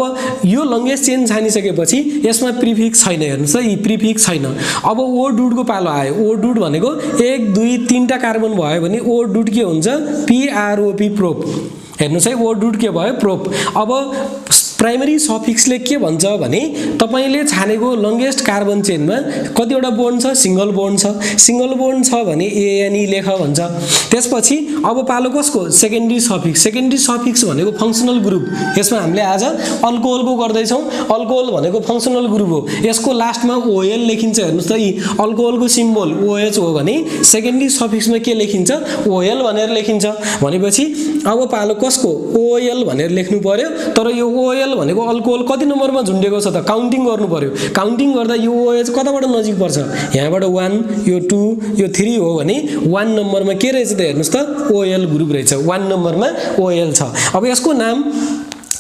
यो लंगेस्ट चेन छानिसकेपछि यसमा प्रिफिक्स छैन हेर्नुस् है प्रिफिक्स छैन अब ओ डुडको पालो आयो ओ डुड भनेको 1 2 3टा कार्बन भयो भने ओ डुड के हुन्छ PROP प्रोप हेर्नुस् है ओ डुड के भयो प्रोप अब प्राइमरी सफिक्सले के भन्छ भने तपाईले छानेको लंगेस्ट कार्बन चेनमा कतिवटा बोन्ड छ सिंगल बोन्ड छ भने ANE लेख भन्छ त्यसपछि अब पालो कसको सेकेन्डरी सफिक्स भनेको फंक्सनल ग्रुप यसमा हामीले आज अल्कोहलको गर्दै छौं अल्कोहल भनेको फंक्सनल ग्रुप हो यसको लास्टमा OL लेखिन्छ हेर्नुस् त यी अल्कोहलको सिम्बल OH हो भने सेकेन्डरी सफिक्समा के लेखिन्छ OL भनेर लेखिन्छ भनेपछि अब पालो कसको OL भनेर लेख्नु पर्यो तर यो OL भनेको अल्कोहल कति नम्बरमा झुन्डेको छ त काउन्टिङ गर्नु पर्यो काउन्टिङ गर्दा यो OH कताबाट नजिक पर्छ यहाँबाट 1 यो 2 यो 3 हो भने 1 नम्बरमा के रहेछ त हेर्नुस् त OL ग्रुप रहेछ 1 नम्बरमा OL छ अब यसको नाम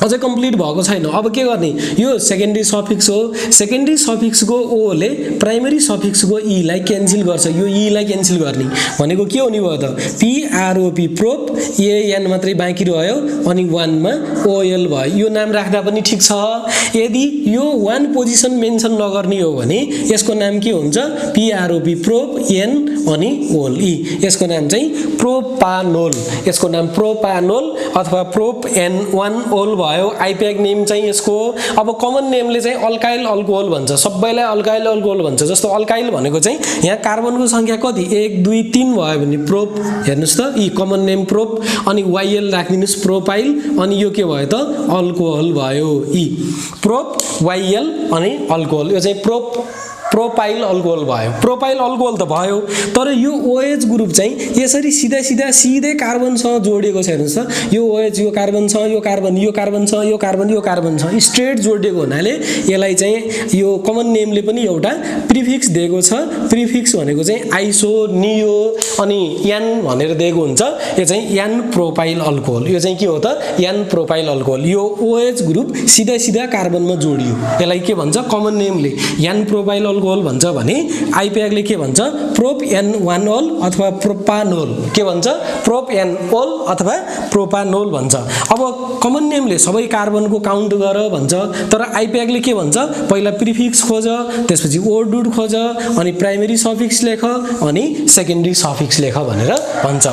अझै कम्प्लिट भएको छैन अब के गर्ने यो सेकेन्डरी सफिक्स हो सेकेन्डरी सफिक्सको O ले प्राइमरी सफिक्सको E लाई क्यान्सल गर्छ यो E लाई क्यान्सल गर्ने भनेको के हुने भयो त PROP प्रोप AN मात्रै बाँकी रह्यो अनि 1 मा OL भयो यो नाम राख्दा पनि ठीक छ यदि यो 1 पोजिसन मेन्सन नगर्ने हो भने यसको नाम के हुन्छ PROP प्रोप N अनि OL E यसको नाम चाहिँ प्रोपानोल यसको नाम प्रोपानोल अथवा प्रोप N1 OL भयो आइपेक नेम चाहिँ यसको अब कमन नेमले चाहिँ अल्काइल अल्कोहल भन्छ सबैलाई अल्काइल अल्कोहल भन्छ जस्तो अल्काइल भनेको चाहिँ यहाँ कार्बनको संख्या कति 1 2 3 भयो भने प्रोप हेर्नुस् त यी कमन नेम प्रोप अनि YL राख्दिनुस् प्रोपाइल अनि यो के भयो त अल्कोहल भयो यी प्रोप YL अनि अल्कोहल यो चाहिँ प्रोपाइल अल्कोहल भयो प्रोपाइल अल्कोहल त भयो तर यो OH ग्रुप चाहिँ यसरी सिधै कार्बनसँग जोडिएको छ हेर्नुस् त यो OH यो कार्बन छ यो कार्बन यो कार्बन छ यो कार्बन यो कार्बन छ स्ट्रेट जोडिएको हुनाले यसलाई चाहिँ यो कमन नेमले पनि एउटा प्रिफिक्स दिएको छ प्रिफिक्स भनेको चाहिँ आइसो नियो अनि N भनेर दिएको हुन्छ यो चाहिँ N प्रोपाइल अल्कोहल यो चाहिँ के हो त N प्रोपाइल अल्कोहल यो OH ग्रुप सिधा कार्बनमा जोडियो यसलाई के भन्छ कमन नेमले N प्रोपाइल अल्कोहल भन्छ भने आइपेकले के भन्छ प्रोप N1OL अथवा प्रोपानोल के भन्छ प्रोप N-OL अथवा प्रोपानोल भन्छ अब कमन नेमले सबै कार्बनको काउन्ट गर भन्छ तर आइपेकले के भन्छ पहिला प्रिफिक्स खोज त्यसपछि ओ डुड खोज अनि प्राइमरी सफिक्स लेख अनि सेकेन्डरी सफिक्स लेख भनेर भन्छ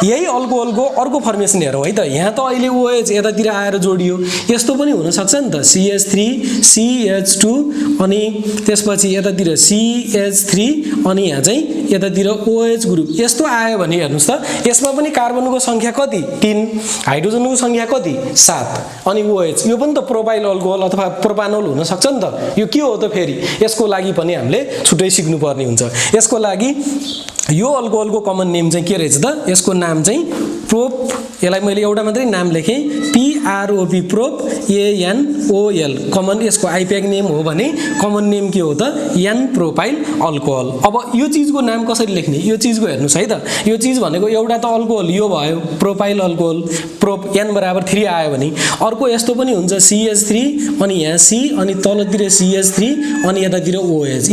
यही अल्कोहलको अर्को फर्मेसन हेरौं है त यहाँ त अहिले OH यतातिर आएर जोडियो यस्तो पनि हुन सक्छ नि त CH3 CH2 अनि त्यसपछि यतातिर CH3 अनि यहाँ चाहिँ यतातिर OH ग्रुप यस्तो आयो भने हेर्नुस् त यसमा पनि कार्बनको संख्या कति 3 हाइड्रोजनको संख्या कति 7 अनि OH यो पनि त प्रोपाइल अल्कोहल अथवा प्रोपानोल हुन सक्छ नि त यो के हो त फेरि यसको लागि पनि हामीले छुट्टै सिक्नु पर्ने हुन्छ यसको लागि यो अल्कोहलको कमन नेम चाहिँ के रहेछ त यसको नाम चाहिँ प्रोप यसलाई मैले एउटा मात्रै नाम लेखे PROP प्रोप ANOL कमन यसको आइपेक नेम हो भने कमन नेम के हो त N प्रोपाइल अल्कोहल अब यो चीजको नाम कसरी लेख्ने यो चीजको हेर्नुस् है त यो चीज भनेको एउटा त अल्कोहल यो भयो प्रोपाइल अल्कोहल प्रोप N बराबर 3 आयो भने अर्को यस्तो पनि हुन्छ CH3 अनि यहाँ C अनि तलतिर CH3 अनि यतातिर OH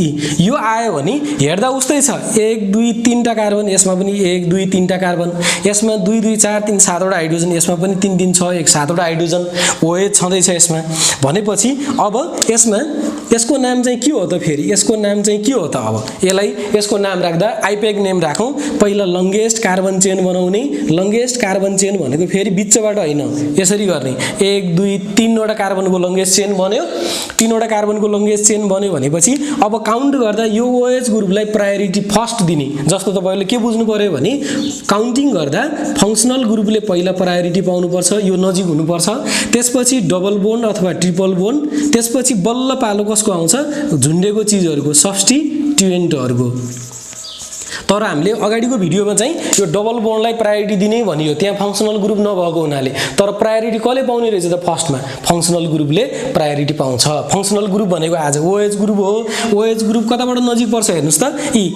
यो आयो भने हेर्दा उस्तै छ 1 2 3 टा कार्बन यसमा पनि 1 2 3 टा कार्बन यसमा 2 2 4 3 7 वटा हाइड्रोजन यसमा पनि 3 3 6 1 7वटा हाइड्रोजन OH छँदैछ यसमा भनेपछि अब यसको नाम चाहिँ के हो त फेरि यसको नाम चाहिँ के हो त अब यसको नाम राख्दा आइपेग नेम राखौं पहिला लंगेस्ट कार्बन चेन बनाउने लंगेस्ट कार्बन चेन भनेको फेरि बिचबाट हैन यसरी गर्ने 1 2 3 वटा कार्बनको लंगेस्ट चेन बन्यो 3 वटा कार्बनको लंगेस्ट चेन बन्यो भनेपछि अब काउन्ट गर्दा यो OH ग्रुपलाई प्रायोरिटी फर्स्ट दिने जस्तो तपाईहरुले के बुझ्नु पर्यो भने काउन्टिङ गर्दा फंक्शनल ग्रुपले पहिला प्रायोरिटी पाउनु पर्छ यो नजिक हुनु पर्छ त्यसपछि डबल बोन्ड अथवा ट्रिपल बोन्ड त्यसपछि बल्ल पालो कसको आउँछ झुन्डेको चीजहरुको सब्स्टिट्युएन्टहरुको तर हामीले अगाडिको भिडियोमा चाहिँ यो डबल बोन्डलाई प्रायोरिटी दिने भनियो त्यहाँ फंक्शनल ग्रुप नभएको हुनाले तर प्रायोरिटी कसले पाउने रहेछ त फर्स्टमा फंक्शनल ग्रुपले प्रायोरिटी पाउँछ फंक्शनल ग्रुप भनेको आज OH ग्रुप हो OH ग्रुप कताबाट नजिक पर्छ हेर्नुस् त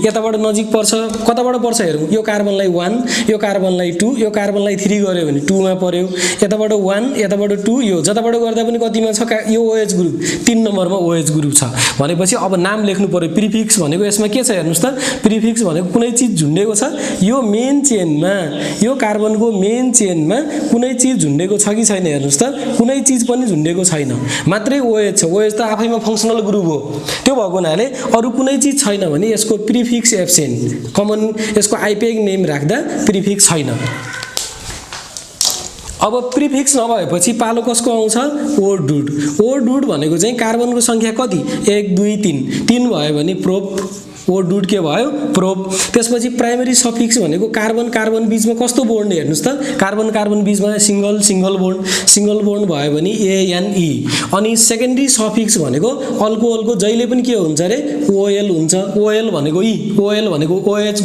यताबाट नजिक पर्छ कताबाट पर्छ हेरौं यो कार्बनलाई 1 यो कार्बनलाई 2 यो कार्बनलाई 3 गर्यो भने 2 मा पर्यो यताबाट 1 यताबाट 2 यो जताबाट गर्दा पनि कतिमा छ यो OH ग्रुप 3 नम्बरमा OH ग्रुप छ भनेपछि अब नाम लेख्नु पर्यो प्रिफिक्स भनेको यसमा के छ हेर्नुस् त प्रिफिक्स भनेको कुनै चीज झुन्डेको छ यो मेन चेनमा यो कार्बनको मेन चेनमा कुनै चीज झुन्डेको छ कि छैन हेर्नुस् त कुनै चीज पनि झुन्डेको छैन मात्रै OH छ OH त आफैमा फंक्शनल ग्रुप हो त्यो भएको हुनाले अरु कुनै चीज छैन भने यसको प्रिफिक्स एब्सेन्ट कमन यसको आइपेग नेम राख्दा प्रिफिक्स छैन अब प्रिफिक्स नभएपछि पालो कसको आउँछ O डुड भनेको चाहिँ कार्बनको संख्या कति 1 2 3 3 भयो भने प्रोप O डुड के भयो प्रोप त्यसपछि प्राइमरी सफिक्स भनेको कार्बन कार्बन बीचमा कस्तो बोन्ड हेर्नुस् त कार्बन कार्बन बीचमा सिंगल बोन्ड भयो भने ANE अनि सेकेन्डरी सफिक्स भनेको अल्कोहलको जहिले पनि के हुन्छ रे OL हुन्छ OL भनेको OL भनेको OH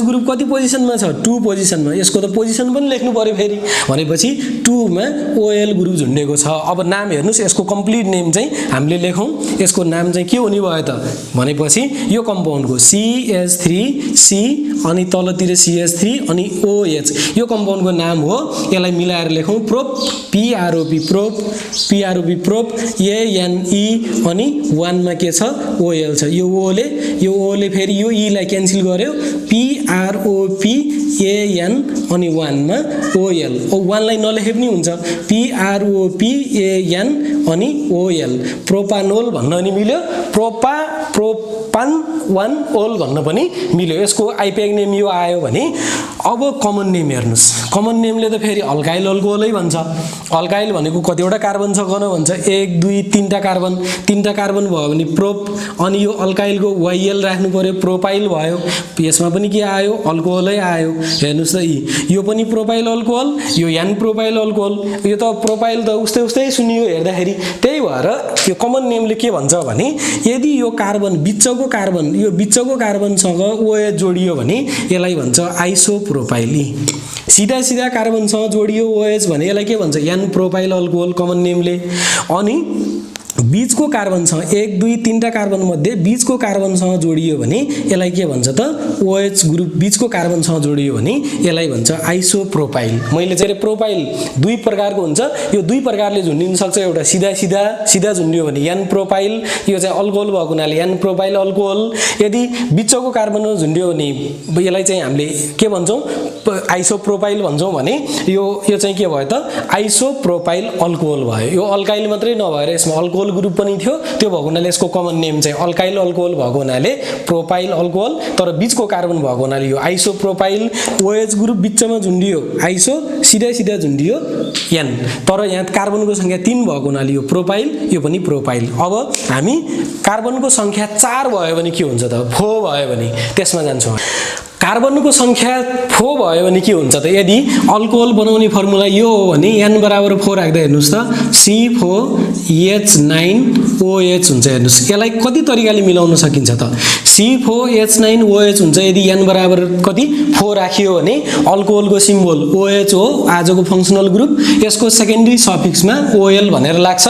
ग्रुप कति पोजिसनमा छ 2 पोजिसनमा यसको त पोजिसन पनि लेख्नु पर्यो फेरि भनेपछि 2 मा OL ग्रुप झुन्डेको छ अब नाम हेर्नुस् यसको कम्प्लिट नेम चाहिँ हामीले लेखौं यसको नाम चाहिँ के हुने भयो त भनेपछि यो कम्पाउन्ड को CH3C अनि तलतिर CH3 अनि OH यो कम्पाउन्ड को नाम हो यसलाई मिलाएर लेखौं प्रोप PROP प्रोप ANE अनि 1 मा के छ OL छ यो O ले फेरि यो E लाई क्यान्सल गर्यो PROP AN अनि 1 मा OL 1 लाई नलेखे पनि हुन्छ PROP AN अनि OL प्रोपानोल भन्न नि मिल्यो प्रोपान 1 ओल भन्न पनि मिल्यो यसको आइपेग नेम यो आयो भने अब कमन नेम हेर्नुस् कमन नेमले त फेरि अल्काइल अल्कोहलै भन्छ अल्काइल भनेको कतिवटा कार्बन छ गन भन्छ 1 2 3टा कार्बन भयो भने प्रोप अनि यो अल्काइलको YL राख्नु पर्यो प्रोपाइल भयो यसमा पनि के आयो अल्कोहलै आयो हेर्नुस् त यो पनि प्रोपाइल अल्कोहल यो N प्रोपाइल अल्कोहल यो त प्रोपाइल त उस्तै सुनियो हेर्दाखेरि त्यही भएर यो कमन नेमले के भन्छ भने यदि यो कार्बन बिचको कार्बनसँग OH जोडियो भने यसलाई भन्छ आइसोप्रोपाइल सीधा कार्बनसँग जोडियो OH भने यसलाई के भन्छ N प्रोपाइल अल्कोहल कमन नेमले अनि बीचको कार्बन छ 1 2 3टा कार्बन मध्ये बीचको कार्बनसँग जोडियो भने यसलाई के भन्छ त OH ग्रुप बीचको कार्बनसँग जोडियो भने यसलाई भन्छ आइसोप्रोपाइल मैले चाहिँ प्रोपाइल दुई प्रकारको हुन्छ यो दुई प्रकारले झुन्डिन सक्छ एउटा सीधा झुन्डियो भने N प्रोपाइल यो चाहिँ अल्कोहल भएको हुनाले N प्रोपाइल अल्कोहल यदि बीचको कार्बनमा झुन्डियो भने यसलाई चाहिँ हामीले के भन्छौं आइसोप्रोपाइल भन्छौं भने यो चाहिँ के भयो त आइसोप्रोपाइल अल्कोहल भयो यो अल्काइल मात्रै नभएर यसमा अल्कोहल ग्रुप पनि थियो त्यो भएको हुनाले यसको कमन नेम चाहिँ अल्काइल अल्कोहल भएको हुनाले प्रोपाइल अल्कोहल तर बीचको कार्बन भएको हुनाले यो आइसोप्रोपाइल OH ग्रुप बीचमा झुन्डियो आइसो सीधा झुन्डियो N तर यहाँ कार्बनको संख्या 3 भएको हुनाले यो प्रोपाइल यो पनि प्रोपाइल अब हामी कार्बनको संख्या 4 भयो भने के हुन्छ त 4 भयो भने त्यसमा जान्छौं कार्बनको संख्या 4 भयो भने के हुन्छ त यदि अल्कोहल बनाउने फर्मुला यो हो भने N बराबर 4 राख्दा हेर्नुस् त C4H9OH हुन्छ हेर्नुस् यसलाई कति तरिकाले मिलाउन सकिन्छ त C4H9OH हुन्छ यदि N बराबर कति 4 राखियो भने अल्कोहलको सिम्बल OH हो आजको फंक्शनल ग्रुप यसको सेकेन्डरी सफिक्समा OL भनेर लाग्छ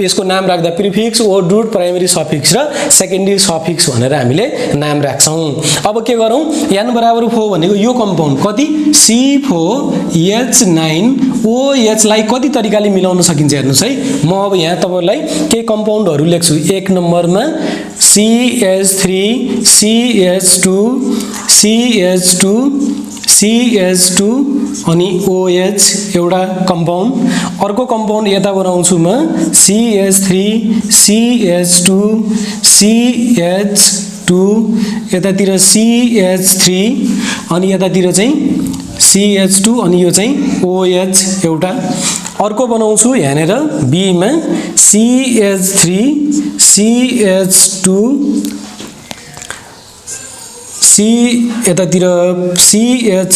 यसको नाम राख्दा prefix O dude primary suffix र सेकेन्डरी सफिक्स भनेर हामीले नाम राख्छौं अब के गरौं N बराबर 4 भनेको यो कम्पाउन्ड कति C4H9OH लाई कति तरिकाले मिलाउन सकिन्छ हेर्नुस् है म अब यहाँ तपाईहरुलाई के कम्पाउन्डहरु लेख्छु 1 नम्बरमा CH3 CH2 CH2 CH2 अनि OH एउटा कम्पाउन्ड अर्को कम्पाउन्ड यता बनाउँछु म CH3 CH2 CH2 यतातिर CH3 अनि यतातिर चाहिँ CH2 अनि यो चाहिँ OH एउटा अर्को बनाउँछु यहाँनेर B मा CH3 CH2 C यतातिर CH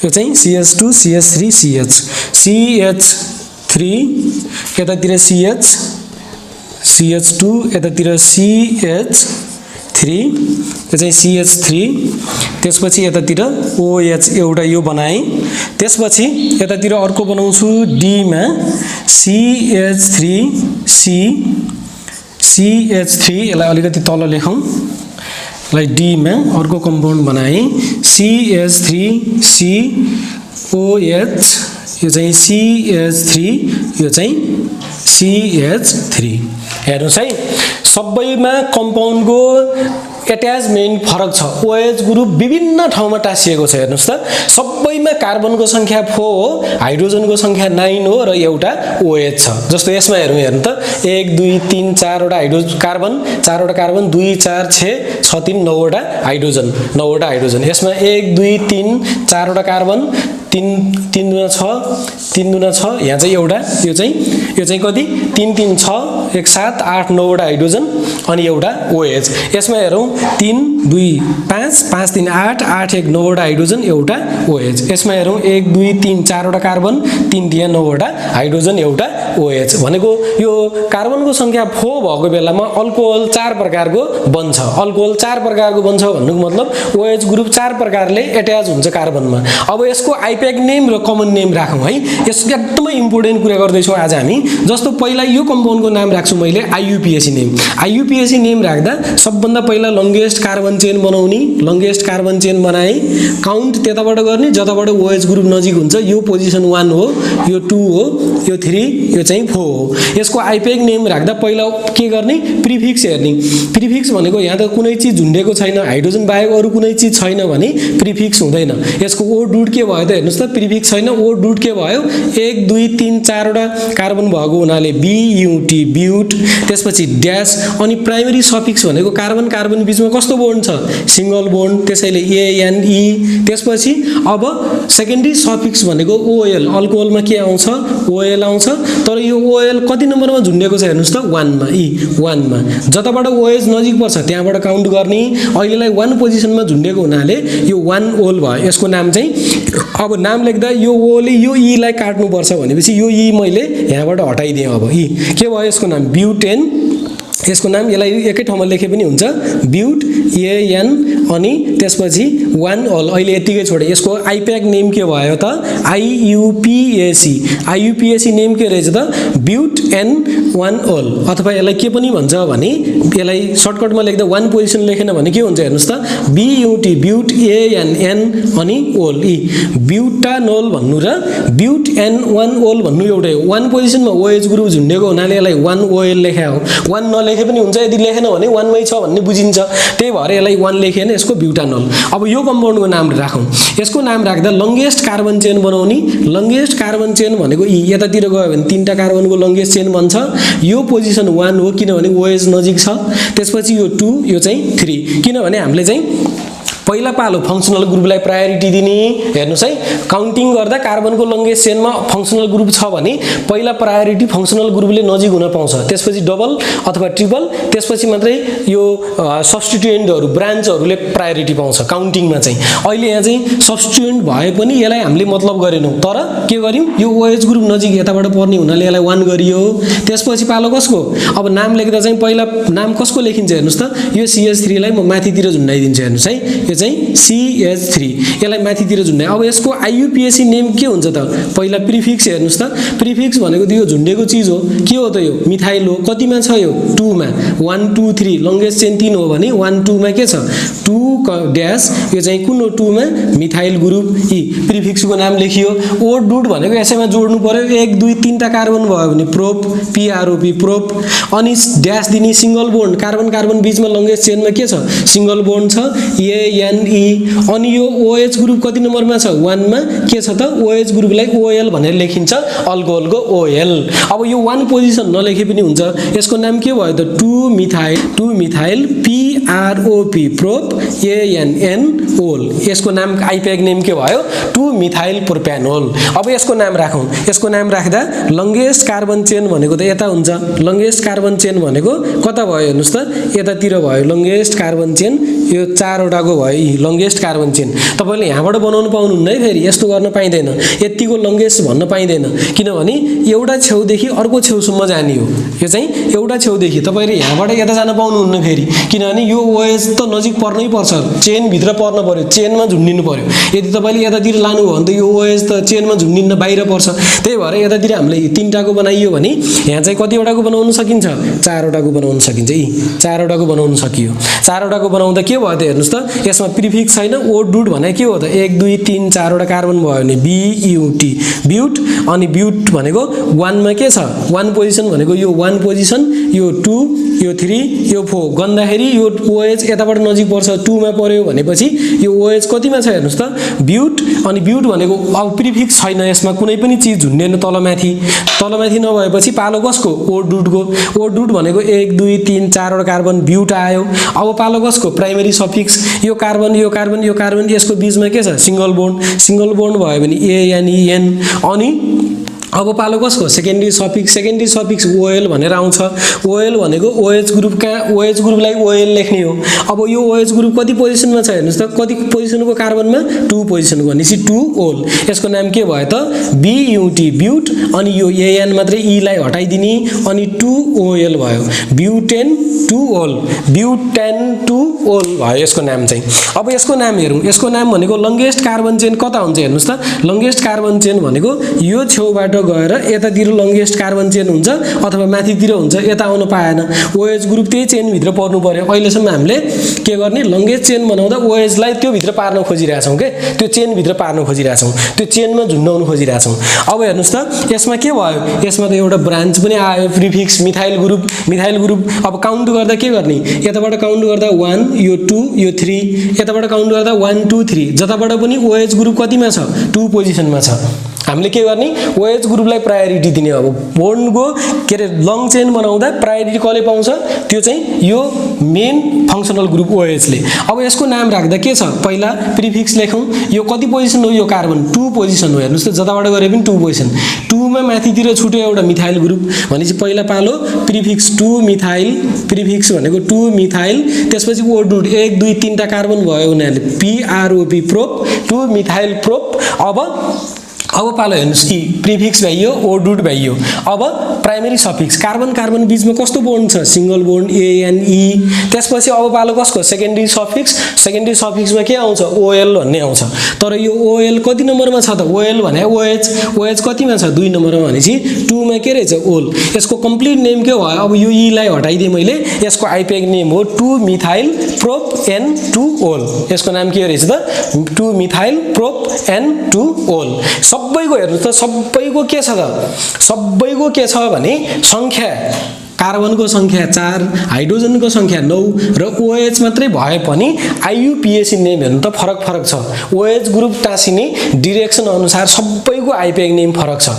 यो चाहिँ CH2 CH3 CH CH3 यतातिर CH CH2 यतातिर CH3 यो चाहिँ CH3 त्यसपछि यतातिर OH एउटा यो बनाएँ त्यसपछि यतातिर अर्को बनाउँछु D मा CH3 CH3 यसलाई अलिकति तल लेखौँ लाई D मा अर्को कम्पाउन्ड बनाएँ CH3 COH यो चाहिँ CH3 यो चाहिँ CH3 हेर्नुस् है सबैमा कम्पाउन्डको एट्याचमेन्ट फरक छ OH ग्रुप विभिन्न ठाउँमा टाँसिएको छ हेर्नुस् त सबैमा कार्बनको संख्या 4 हो हाइड्रोजनको संख्या 9 हो र एउटा OH छ जस्तो यसमा हेर्नु त 1 2 3 4 वटा हाइड्रोजन कार्बन 4 वटा कार्बन 2 4 6 6 3 9 वटा हाइड्रोजन 9 वटा हाइड्रोजन यसमा 1 2 3 4 वटा कार्बन 3 दुना 6 3 दुना 6 यहाँ चाहिँ एउटा यो चाहिँ कति 3 3 6 1 7 8 9 वटा हाइड्रोजन अनि एउटा OH यसमा हेरौँ 3 2 5 5 3 8 8 1 9 वटा हाइड्रोजन एउटा OH यसमा हेरौँ 1 2 3 4 वटा कार्बन 3 3 9 वटा हाइड्रोजन एउटा OH भनेको यो कार्बनको संख्या 4 भएको बेलामा अल्कोहल 4 प्रकारको बन्छ अल्कोहल 4 प्रकारको बन्छ भन्नुको मतलब OH ग्रुप 4 प्रकारले एट्याच हुन्छ कार्बनमा अब यसको आइप्याक नेम र कमन नेम राखौँ है यसको एकदमै इम्पोर्टेन्ट कुरा गर्दैछौँ आज हामी जस्तो पहिला यो कम्पाउन्डको नाम राख्छु मैले IUPAC नेम राख्दा सबभन्दा पहिला लङ्गेस्ट कार्बन चेन बनाउने लङ्गेस्ट कार्बन चेन बनाए काउन्ट त्यताबाट गर्ने जताबाट OH ग्रुप नजिक हुन्छ यो पोजिसन 1 हो यो 2 हो यो 3 यो चाहिँ 4 हो यसको आइप्याक नेम राख्दा पहिला के गर्ने प्रिफिक्स हेर्ने प्रिफिक्स भनेको यहाँ त कुनै चीज झुन्डेको छैन हाइड्रोजन बाहेक अरु कुनै चीज छैन भने प्रिफिक्स हुँदैन यसको O डुट के भयो त हेर्नुस् त प्रिफिक्स छैन O डुट के भयो 1 2 3 4 वटा कार्बन भएको हुनाले BUT ब्युट त्यसपछि ड्याश अनि प्राइमरी सफिक्स भनेको कार्बन कार्बन बीचमा कस्तो बोन्ड छ सिंगल बोन्ड त्यसैले ANE त्यसपछि अब सेकेन्डरी सफिक्स भनेको OL अल्कोहलमा के आउँछ OL आउँछ तर यो OL कति नम्बरमा झुन्डेको छ हेर्नुस् त 1 मा 1 मा जताबाट OH नजिक पर्छ त्यहाँबाट काउन्ट गर्ने अहिलेलाई 1 पोजिसनमा झुन्डेको हुनाले यो 1 ओल भयो यसको नाम चाहिँ अब नाम लेख्दा यो O ले यो E लाई काट्नु पर्छ भनेपछि यो E मैले यहाँबाट हटाइदिएँ अब E के भयो यसको नाम ब्युटेन यसको नाम यसलाई एकै ठाउँमा लेखे पनि हुन्छ ब्युट AN अनि त्यसपछि 1 ओल अहिले यतिकै छोडे यसको आइप्याक नेम के भयो त IUPAC नेम के रहेछ त ब्युट N1 ओल अथवा यसलाई के पनि भन्छ भने यसलाई सर्टकटमा लेख्दा 1 पोजिसन लेखेन भने के हुन्छ हेर्नुस् त BUT ब्युट AN अनि ओल E ब्युटानोल भन्नु र ब्युट N1 ओल भन्नु एउटै हो 1 पोजिसनमा OH ग्रुप झुन्डेको हुनाले यसलाई 1 OL लेख्या हो 1 नलेखे पनि हुन्छ यदि लेखेन भने 1 मै छ भन्ने बुझिन्छ त्यही भएर यसलाई 1 लेखेन यसको ब्युटानोल अब यो कम्पाउन्डको नाम राखौँ यसको नाम राख्दा लङ्गेस्ट कार्बन चेन बनाउने लङ्गेस्ट कार्बन चेन भनेको E यतातिर गयो भने 3टा कार्बनको लङ्गेस्ट चेन बन्छ यो पोजिसन 1 हो किनभने OH नजिक छ त्यसपछि यो 2 यो चाहिँ 3 किनभने हामीले चाहिँ पहिला पालो फंक्सनल ग्रुपलाई प्रायोरिटी दिने हेर्नुस् है काउन्टिङ गर्दा कार्बनको लङ्गेस्ट चेनमा फंक्सनल ग्रुप छ भने पहिला प्रायोरिटी फंक्सनल ग्रुपले नजिक हुन पाउँछ त्यसपछि डबल अथवा ट्रिपल त्यसपछि मात्रै यो सब्स्टिट्युएन्टहरु ब्रान्चहरुले प्रायोरिटी पाउँछ काउन्टिङमा चाहिँ अहिले यहाँ चाहिँ सब्स्टिट्युएन्ट भए पनि यसलाई हामीले मतलब गरेनौं तर के गर्यौं यो OH ग्रुप नजिक यताबाट पर्ने हुनाले यसलाई 1 गरियो त्यसपछि पालो कसको अब नाम लेख्दा चाहिँ पहिला नाम कसको लेखिन्छ हेर्नुस् त यो CH3 लाई म माथितिर झुन्डाइदिन्छु हेर्नुस् है यो चाहिँ CH3 यसलाई माथितिर झुन्डाए अब यसको IUPAC नेम के हुन्छ त पहिला प्रिफिक्स हेर्नुस् त प्रिफिक्स भनेको त यो झुन्डेको चीज हो के हो त यो मिथाइल हो कतिमा छ यो 2 मा 1 2 3 लङ्गेस्ट चेन 3 हो भने 1 2 मा के छ 2 ड्याश यो चाहिँ कुन हो 2 मा मिथाइल ग्रुप E प्रिफिक्सको नाम लेखियो O डुट भनेको यसैमा जोड्नु पर्यो 1 2 3 टा कार्बन भयो भने प्रोप PROP प्रोप अनि ड्याश दिने सिंगल बोन्ड कार्बन कार्बन बीचमा लङ्गेस्ट चेनमा के छ सिंगल बोन्ड छ ANE अनि यो OH ग्रुप कति नम्बरमा छ 1 मा के छ त OH ग्रुपलाई OL भनेर लेखिन्छ अल्कोहलको OL अब यो 1 पोजिसन नलेखे पनि हुन्छ यसको नाम के भयो त 2 मिथाइल PROP प्रोप ANN ओल यसको नाम आइप्याक नेम के भयो 2 मिथाइल प्रोप्यानोल अब यसको नाम राखौं यसको नाम राख्दा लंगेस्ट कार्बन चेन भनेको त यता हुन्छ लंगेस्ट कार्बन चेन भनेको कता भयो हेर्नुस् त यतातिर भयो लंगेस्ट कार्बन चेन यो 4 वटाको भयो लंगेस्ट कार्बन चेन तपाईले यहाँबाट बनाउन पाउनुहुन्न है फेरि यस्तो गर्न पाइदैन यतिको लंगेस्ट भन्न पाइदैन किनभने एउटा छेउदेखि अर्को छेउसम्म जाने हो यो चाहिँ एउटा छेउदेखि तपाईले यहाँबाट यता जान पाउनुहुन्न फेरि किनभने यो OH त नजिक पर्नै पर्छ चेन भित्र पर्न पर्यो चेनमा झुन्डिनु पर्यो यदि तपाईले यतातिर लानु हो भने त यो OH त चेनमा झुन्डिन्न बाहिर पर्छ त्यही भएर यतातिर हामीले 3 टाको बनाइयो भने यहाँ चाहिँ कति वटाको बनाउन सकिन्छ 4 वटाको बनाउन सकिन्छ 4 वटाको बनाउन सकियो 4 वटाको बनाउँदा के भयो त हेर्नुस् त यसमा प्रिफिक्स छैन ओ डुट भने के हो त 1 2 3 4 वटा कार्बन भयो भने BUT ब्युट अनि ब्युट भनेको 1 मा के छ 1 पोजिसन भनेको यो 1 पोजिसन यो 2 यो 3 यो 4 गन्दाखेरि यो OH यताबाट नजिक पर्छ 2 मा पर्यो भनेपछि यो OH कतिमा छ हेर्नुस् त ब्युट अनि ब्युट भनेको अब प्रिफिक्स छैन यसमा कुनै पनि चीज झुन्डेन तलमाथि नभएपछि पालो कसको ओ डुट भनेको 1 2 3 4 वटा कार्बन ब्युट आयो अब पालो कसको प्राइमरी सफिक्स यो कार्बन यसको बीचमा के छ सिंगल बोन्ड भयो भने ANEN अनि अब पालो कसको सेकेन्डरी सफिक्स OL भनेर आउँछ OL भनेको OH ग्रुपलाई OL लेख्ने हो अब यो OH ग्रुप कति पोजिसनमा छ हेर्नुस् त कति पोजिसनको कार्बनमा 2 पोजिसनको भनेपछि 2 ओल यसको नाम के भयो त BUT ब्युट अनि यो AN मात्रै E लाई हटाइदिने अनि 2 OL भयो ब्युटेन 2 ओल ब्युटेन 2 ओल भयो यसको नाम चाहिँ अब यसको नाम हेरौं यसको नाम भनेको लंगेस्ट कार्बन चेन कता हुन्छ हेर्नुस् त लंगेस्ट कार्बन चेन भनेको यो छेउबाट गएर यतातिर लंगेस्ट कार्बन चेन हुन्छ अथवा माथितिर हुन्छ यता आउन पाएन OH ग्रुप त्यही चेन भित्र पर्नु पर्यो अहिलेसम्म हामीले के गर्ने लंगेस्ट चेन बनाउँदा OH लाई त्यो भित्र पार्न खोजिरहेछौं के त्यो चेन भित्र पार्न खोजिरहेछौं त्यो चेनमा झुन्डाउन खोजिरहेछौं अब हेर्नुस् त यसमा के भयो यसमा त एउटा ब्रान्च पनि आयो प्रिफिक्स मिथाइल ग्रुप अब काउन्ट गर्दा के गर्ने यताबाट काउन्ट गर्दा 1 यो 2 यो 3 यताबाट काउन्ट गर्दा 1 2 3 जताबाट पनि OH ग्रुप कतिमा छ 2 पोजिसनमा छ हामीले के गर्ने OH ग्रुपलाई प्रायोरिटी दिने अब बोन्डको के रे लङ चेन बनाउँदा प्रायोरिटी कसले पाउँछ त्यो चाहिँ यो मेन फंक्सनल ग्रुप OH ले अब यसको नाम राख्दा के छ पहिला प्रिफिक्स लेखौं यो कति पोजिसन हो यो कार्बन 2 पोजिसन हो हेर्नुस् त जताबाट गरे पनि 2 पोजिसन 2 मा माथितिर छुट्यो एउटा मिथाइल ग्रुप भनेपछि पहिला पालो प्रिफिक्स 2 मिथाइल प्रिफिक्स भनेको 2 मिथाइल त्यसपछि ओ डुट 1 2 3 टा कार्बन भयो उनीहरुले PROP प्रोप 2 मिथाइल प्रोप अब पालो हेर्नुस् कि प्रिफिक्स भइयो ओ डुट भइयो अब प्राइमरी सफिक्स कार्बन बीचमा कस्तो बोन्ड छ सिंगल बोन्ड ANE त्यसपछि अब पालो कसको सेकेन्डरी सफिक्समा के आउँछ OL भन्ने आउँछ तर यो OL कति नम्बरमा छ त OL भने OH कतिमा छ 2 नम्बरमा भनेपछि 2 मा के रहेछ ओल यसको कम्प्लिट नेम के भयो अब यो E लाई हटाइदिए मैले यसको आइप्याक नेम हो 2 मिथाइल प्रोप N2 ओल यसको नाम के रहेछ त 2 मिथाइल प्रोप N2 ओल सबैको हेर्नुस् त सबैको के छ त भने संख्या कार्बनको संख्या 4 हाइड्रोजनको संख्या 9 र OH मात्रै भए पनि IUPAC नेम हेर्नु त फरक छ OH ग्रुप टाँसिने डाइरेक्सन अनुसार सबैको आइप्याक नेम फरक छ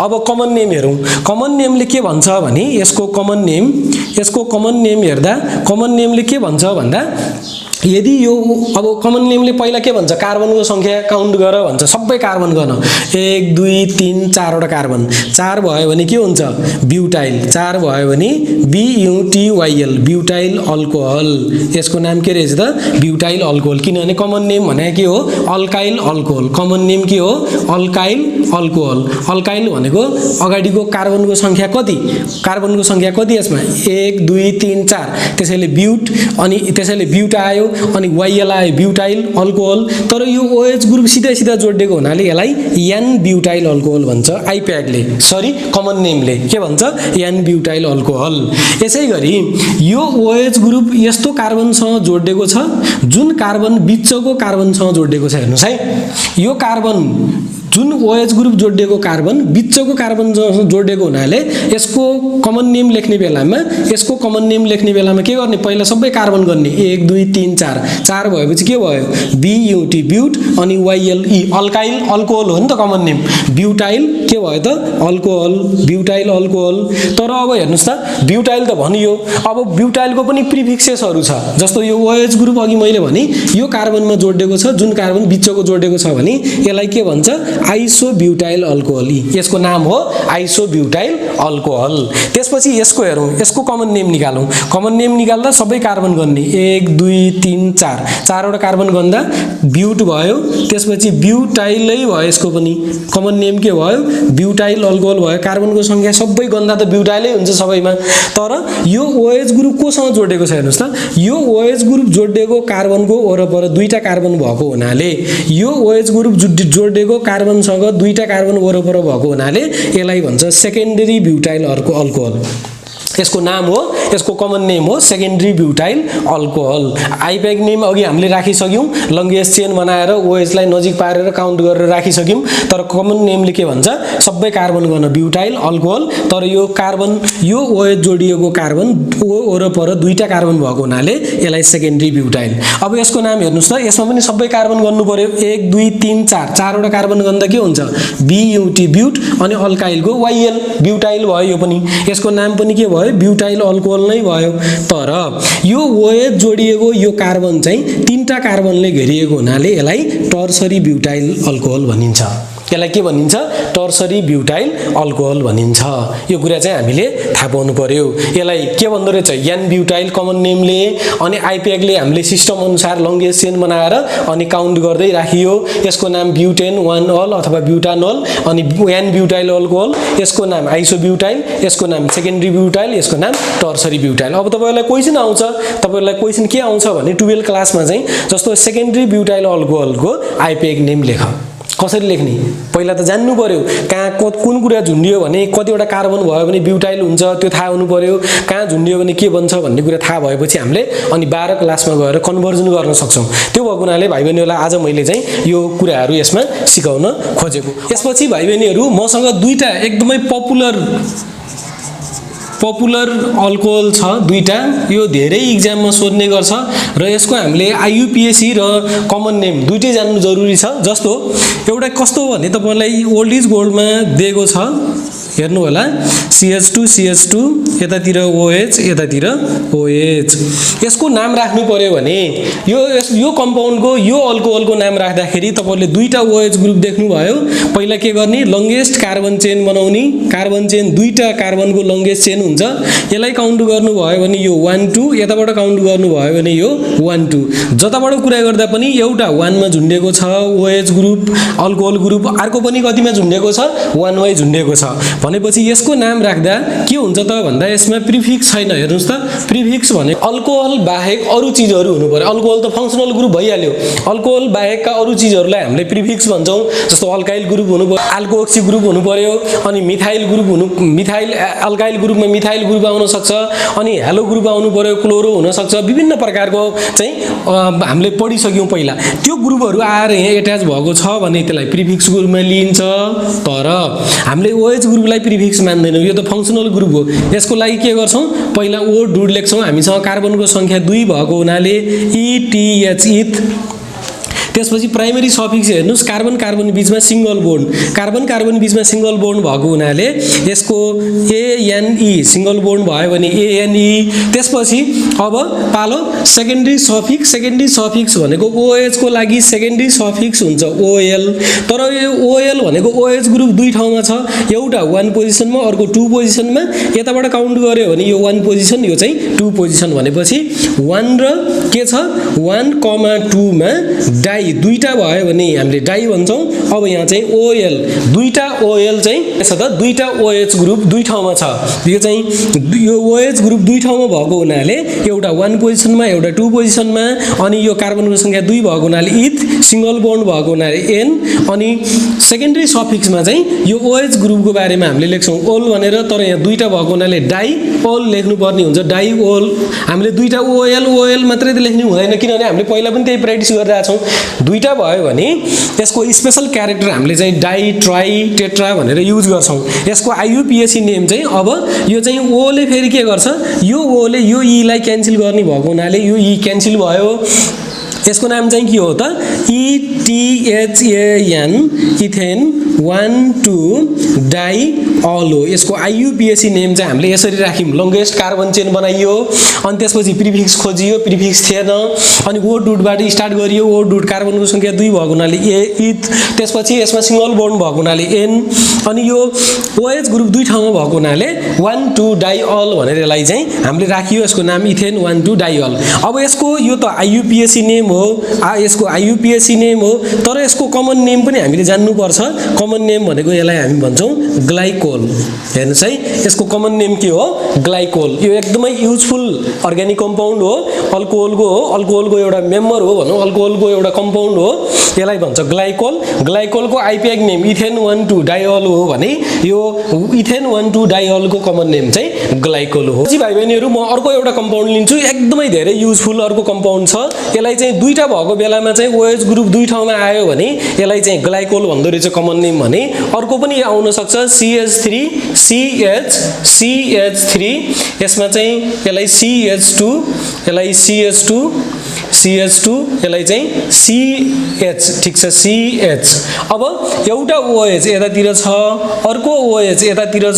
अब कमन नेम हेरौं कमन नेमले के भन्छ भने यसको कमन नेम हेर्दा कमन नेमले के भन्छ भन्दा यदि यो अब कमन नेमले पहिला के भन्छ कार्बनको संख्या काउन्ट गर भन्छ सबै कार्बन गर्न 1 2 3 4 वटा कार्बन 4 भयो भने के हुन्छ ब्युटाइल 4 भयो भने BUTYL ब्युटाइल अल्कोहल यसको नाम के रहेछ त ब्युटाइल अल्कोहल किनभने कमन नेम भने के हो अल्काइल अल्कोहल कमन नेम के हो अल्काइल अल्काइल भनेको अगाडिको कार्बनको संख्या कति यसमा 1 2 3 4 त्यसैले ब्युट अनि त्यसैले ब्युट आयो अनि YL आयो ब्युटाइल अल्कोहल तर यो OH ग्रुप सिधा जोडिएको हुनाले यसलाई N ब्युटाइल अल्कोहल भन्छ आइप्याकले कमन नेमले के भन्छ N ब्युटाइल अल्कोहल यसैगरी यो OH ग्रुप यस्तो कार्बनसँग जोडिएको छ जुन कार्बन बिचको कार्बनसँग जोडिएको छ हेर्नुस् है यो कार्बन जुन OH ग्रुप जोडिएको कार्बन बिचको कार्बन जोडिएको हुनाले यसको कमन नेम लेख्ने बेलामा यसको कमन नेम लेख्ने बेलामा के गर्ने पहिला सबै कार्बन गर्ने 1 2 3 4 4 भएपछि के भयो BUT ब्यूट अनि YLE अल्काइल अल्कोहल हो नि त कमन नेम ब्यूटाइल के भयो त अल्कोहल ब्यूटाइल अल्कोहल तर अब हेर्नुस् त ब्यूटाइल त भनियो अब ब्यूटाइलको पनि प्रिफिक्सेसहरु छ जस्तो यो OH ग्रुप अघि मैले भने यो कार्बनमा जोडिएको छ जुन कार्बन बिचको जोडिएको छ भने यसलाई के भन्छ आइसोब्युटाइल अल्कोहल यसको नाम हो आइसोब्युटाइल अल्कोहल त्यसपछि यसको हेरौं यसको कमन नेम निकालौं कमन नेम निकाल्दा सबै कार्बन गर्ने 1 2 3 4 चारवटा कार्बन गन्दा ब्यूट भयो त्यसपछि ब्यूटाइलै भयो यसको पनि कमन नेम के भयो ब्यूटाइल अल्कोहल भयो कार्बनको संख्या सबै गन्दा त ब्यूटाइलै हुन्छ सबैमा तर यो OH ग्रुप कोसँग जोडिएको छ हेर्नुस् त यो OH ग्रुप जोडिएको कार्बनको वरपर दुईटा कार्बन भएको हुनाले यो OH ग्रुप जोडिएको कार्बनसँग दुईटा कार्बन वरपर भएको हुनाले यसलाई भन्छ सेकेन्डरी ब्यूटाइल अल्कोहल यसको नाम हो यसको कमन नेम हो सेकेन्डरी ब्यूटाइल अल्कोहल आइप्याक नेम अघि हामीले राखिसक्यौं लंगेस्ट चेन बनाएर OH लाई नजिक पारेर काउन्ट गरेर राखिसक्यौं तर कमन नेमले के भन्छ सबै कार्बन गर्न ब्यूटाइल अल्कोहल तर यो कार्बन यो OH जोडिएको कार्बन वरपर दुईटा कार्बन भएको हुनाले यसलाई सेकेन्डरी ब्यूटाइल अब यसको नाम हेर्नुस् त यसमा पनि सबै कार्बन गर्नु पर्यो 1 2 3 4 चारवटा कार्बन गर्दा के हुन्छ BUT ब्यूट अनि अल्काइलको YL ब्यूटाइल भयो यो पनि यसको नाम पनि के भयो ब्यूटाइल अल्कोहल नै भयो तर यो OH जोडिएको यो कार्बन चाहिँ तीनटा कार्बनले घेरिएको हुनाले यसलाई टर्सरी ब्यूटाइल अल्कोहल भनिन्छ यसलाई के भनिन्छ टर्सरी ब्यूटाइल अल्कोहल भनिन्छ यो कुरा चाहिँ हामीले थाहा पाउनु पर्यो यसलाई के भन्दो रहेछ एन ब्यूटाइल कमन नेमले अनि आइप्याक ले हामीले सिस्टम अनुसार लंगेस्ट चेन बनाएर अनि काउन्ट गर्दै राखियो यसको नाम ब्यूटेन 1 अल अथवा ब्यूटानोल अनि एन ब्यूटाइल अल्कोहल यसको नाम आइसोब्यूटाइल यसको नाम सेकेन्डरी ब्यूटाइल यसको नाम टर्सरी ब्यूटाइल अब तपाईहरुलाई क्वेशन आउँछ तपाईहरुलाई क्वेशन के आउँछ भने 12 क्लासमा चाहिँ जस्तो सेकेन्डरी ब्यूटाइल अल्कोहलको आइप्याक नेम लेख कसरी लेख्ने पहिला त जान्नु पर्यो कहाँ कुन कुरा झुन्डियो भने कतिवटा कार्बन भयो भने ब्यूटाइल हुन्छ त्यो थाहा हुनु पर्यो कहाँ झुन्डियो भने के बन्छ भन्ने कुरा थाहा भएपछि हामीले अनि 12 क्लासमा गएर कन्भर्जन गर्न सक्छौं त्यो भएको हुनाले भाइ बहिनीहरुलाई आज मैले चाहिँ यो कुराहरु यसमा सिकाउन खोजेको यसपछि भाइ बहिनीहरु मसँग दुईटा एकदमै पपुलर अल्कोहल छ दुईटा यो धेरै एक्जाममा सोध्ने गर्छ र यसको हामीले IUPAC र कमन नेम दुईटै जान्नु जरुरी छ जस्तो एउटा कस्तो भने तपाईलाई ओल्ड इज गोल्डमा दिएको छ हेर्नु होला CH2 यतातिर OH यतातिर OH यसको नाम राख्नु पर्यो भने यो कम्पाउन्डको यो अल्कोहलको नाम राख्दाखेरि तपाईले दुईटा OH ग्रुप देख्नु भयो पहिला के गर्ने लंगेस्ट कार्बन चेन बनाउने कार्बन चेन दुईटा कार्बनको लंगेस्ट चेन हुन्छ यसलाई काउन्ट गर्नु भयो भने यो 1 2 यताबाट काउन्ट गर्नु भयो भने यो 1 2 जताबाट कुरा गर्दा पनि एउटा 1 मा झुन्डेको छ OH ग्रुप अल्कोहल ग्रुप अर्को पनि कतिमा झुन्डेको छ 1 मै झुन्डेको छ भनेपछि यसको नाम राख्दा के हुन्छ त भन्दा यसमा प्रिफिक्स छैन हेर्नुस् त प्रिफिक्स भने अल्कोहल बाहेक अरु चीजहरु हुनु पर्यो अल्कोहल त फंक्शनल ग्रुप भइहाल्यो अल्कोहल बाहेकका अरु चीजहरुलाई हामीले प्रिफिक्स भन्छौं जस्तो अल्काइल ग्रुप हुनु पर्यो अल्कोक्सी ग्रुप हुनु पर्यो अनि मिथाइल ग्रुप हुनु मिथाइल अल्काइल ग्रुपमा मिथाइल ग्रुप आउन सक्छ अनि हेलो ग्रुप आउनु पर्यो क्लोरो हुन सक्छ विभिन्न प्रकारको चाहिँ हामीले पढिसक्यौं पहिला त्यो ग्रुपहरु आएर यहाँ अट्याच भएको छ भने त्यसलाई प्रिफिक्स ग्रुपमा लिइन्छ तर हामीले OH ग्रुपलाई प्रिफिक्स मान्दैनौं यो त फंक्शनल ग्रुप हो यसको लागि के गर्छौं पहिला O डुड लेख्छौं हामीसँग कार्बनको संख्या 2 भएको हुनाले ETH इथ त्यसपछि प्राइमरी सफिक्स हेर्नुस् कार्बन कार्बन बीचमा सिंगल बोन्ड कार्बन बीचमा सिंगल बोन्ड भएको हुनाले यसको ANE सिंगल बोन्ड भयो भने ANE त्यसपछि अब पालो सेकेन्डरी सफिक्स भनेको OH को लागि सेकेन्डरी सफिक्स हुन्छ OL तर यो OL भनेको OH ग्रुप दुई ठाउँमा छ एउटा 1 पोजिसनमा अर्को 2 पोजिसनमा यताबाट काउन्ट गर्यो भने यो 1 पोजिसन यो चाहिँ 2 पोजिसन भनेपछि 1 र के छ 1, 2 मा डाइ दुईटा भयो भने हामीले डाइ भन्छौं अब यहाँ चाहिँ OL दुईटा OL चाहिँ यसो त दुईटा OH ग्रुप दुई ठाउँमा छ यो चाहिँ यो OH ग्रुप दुई ठाउँमा भएको हुनाले एउटा 1 पोजिसनमा एउटा 2 पोजिसनमा अनि यो कार्बनको संख्या 2 भएको हुनाले इथ सिंगल बोन्ड भएको हुनाले N अनि सेकेन्डरी सफिक्समा चाहिँ यो OH ग्रुपको बारेमा हामीले लेख्छौं ओल भनेर तर यहाँ दुईटा भएको हुनाले डाइ ओल लेख्नु पर्ने हुन्छ डाइ ओल हामीले दुईटा OL मात्रै त लेख्नु हुँदैन किनभने हामीले पहिला पनि त्यही प्र्याक्टिस गरिरहेका छौं दुईटा भयो भने यसको स्पेशल क्यारेक्टर हामीले चाहिँ डाइ ट्राई टेट्रा भनेर युज गर्छौं यसको आईयुपीएसी नेम चाहिँ अब यो चाहिँ ओ ले फेरि के गर्छ यो ओ ले यो ई लाई क्यान्सल गर्ने भएको हुनाले यो ई क्यान्सल भयो यसको नाम चाहिँ के हो त ETHAN इथेन 1,2 डाइअल हो यसको आईयुपीएसी नेम चाहिँ हामीले यसरी राख्यौं लंगेस्ट कार्बन चेन बनाइयो अनि त्यसपछि प्रिफिक्स खोजियो प्रिफिक्स थिएन अनि ओ डुटबाट स्टार्ट गरियो ओ डुट कार्बनको संख्या 2 भएको हुनाले इथ त्यसपछि यसमा सिंगल बोन्ड भएको हुनाले एन अनि यो ओएच ग्रुप दुई ठाउँमा भएको हुनाले 1,2 डाइअल भनेर यसलाई चाहिँ हामीले राखियो यसको नाम इथेन 1,2 डाइअल अब यसको यो त आईयुपीएसी नेम हो यसको आईयुपीएसी नेम हो तर यसको कमन नेम पनि हामीले जान्नु पर्छ कमन नेम भनेको यसलाई हामी भन्छौं ग्लाइकोल हेर्नुस् है यसको कमन नेम के हो ग्लाइकोल यो एकदमै युजफुल अर्ग्यानिक कम्पाउन्ड हो अल्कोहलको एउटा मेम्बर हो भनौं अल्कोहलको एउटा कम्पाउन्ड हो यसलाई भन्छ ग्लाइकोल ग्लाइकोलको आईपीएक नेम इथेन 1,2 डाइअल हो भने यो इथेन 1,2 डाइअलको कमन नेम चाहिँ ग्लाइकोल हो जी भाइ बहिनीहरु म अर्को एउटा कम्पाउन्ड लिन्छु एकदमै धेरै युजफुल अर्को कम्पाउन्ड छ यसलाई चाहिँ दुईटा भएको बेलामा चाहिँ ओएच ग्रुप दुई ठाउँमा आयो भने यसलाई चाहिँ ग्लाइकोल भन्दो रहेछ कमन नेम भने अर्को पनि आउन सक्छ CH3 यसमा चाहिँ यसलाई CH2 यसलाई चाहिँ CH ठीक छ CH अब एउटा OH यतातिर छ अर्को OH यतातिर छ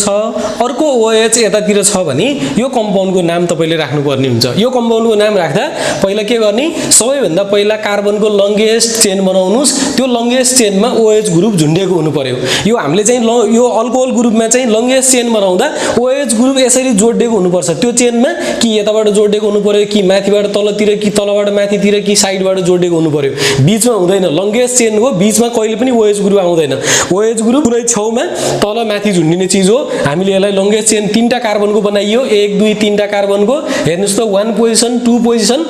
अर्को OH यतातिर छ भने यो कम्पाउन्डको नाम तपाईले राख्नु पर्ने हुन्छ यो कम्पाउन्डको नाम राख्दा पहिला के गर्ने सबैभन्दा पहिला कार्बनको लंगेस्ट चेन बनाउनुस् त्यो लंगेस्ट चेनमा OH ग्रुप झुन्डेको हुनु पर्यो यो हामीले चाहिँ यो अल्कोहल ग्रुपमा चाहिँ लंगेस्ट चेन बनाउँदा OH ग्रुप यसरी जोडिएको हुनु पर्छ त्यो चेनमा कि यताबाट जोडिएको हुनु पर्यो कि माथिबाट तलतिर कि तलबाट माथितिर कि साइडबाट जोडिएको हुनु पर्यो बीचमा हुँदैन लंगेस्ट चेन हो बीचमा कहिले पनि OH ग्रुप आउँदैन OH ग्रुप कुनै छेउमा तल माथि झुन्डिने चीज हो हामीले यसलाई लंगेस्ट चेन तीनटा कार्बनको बनाइयो 1 2 3टा कार्बनको हेर्नुस् त 1 पोजिसन 2 पोजिसन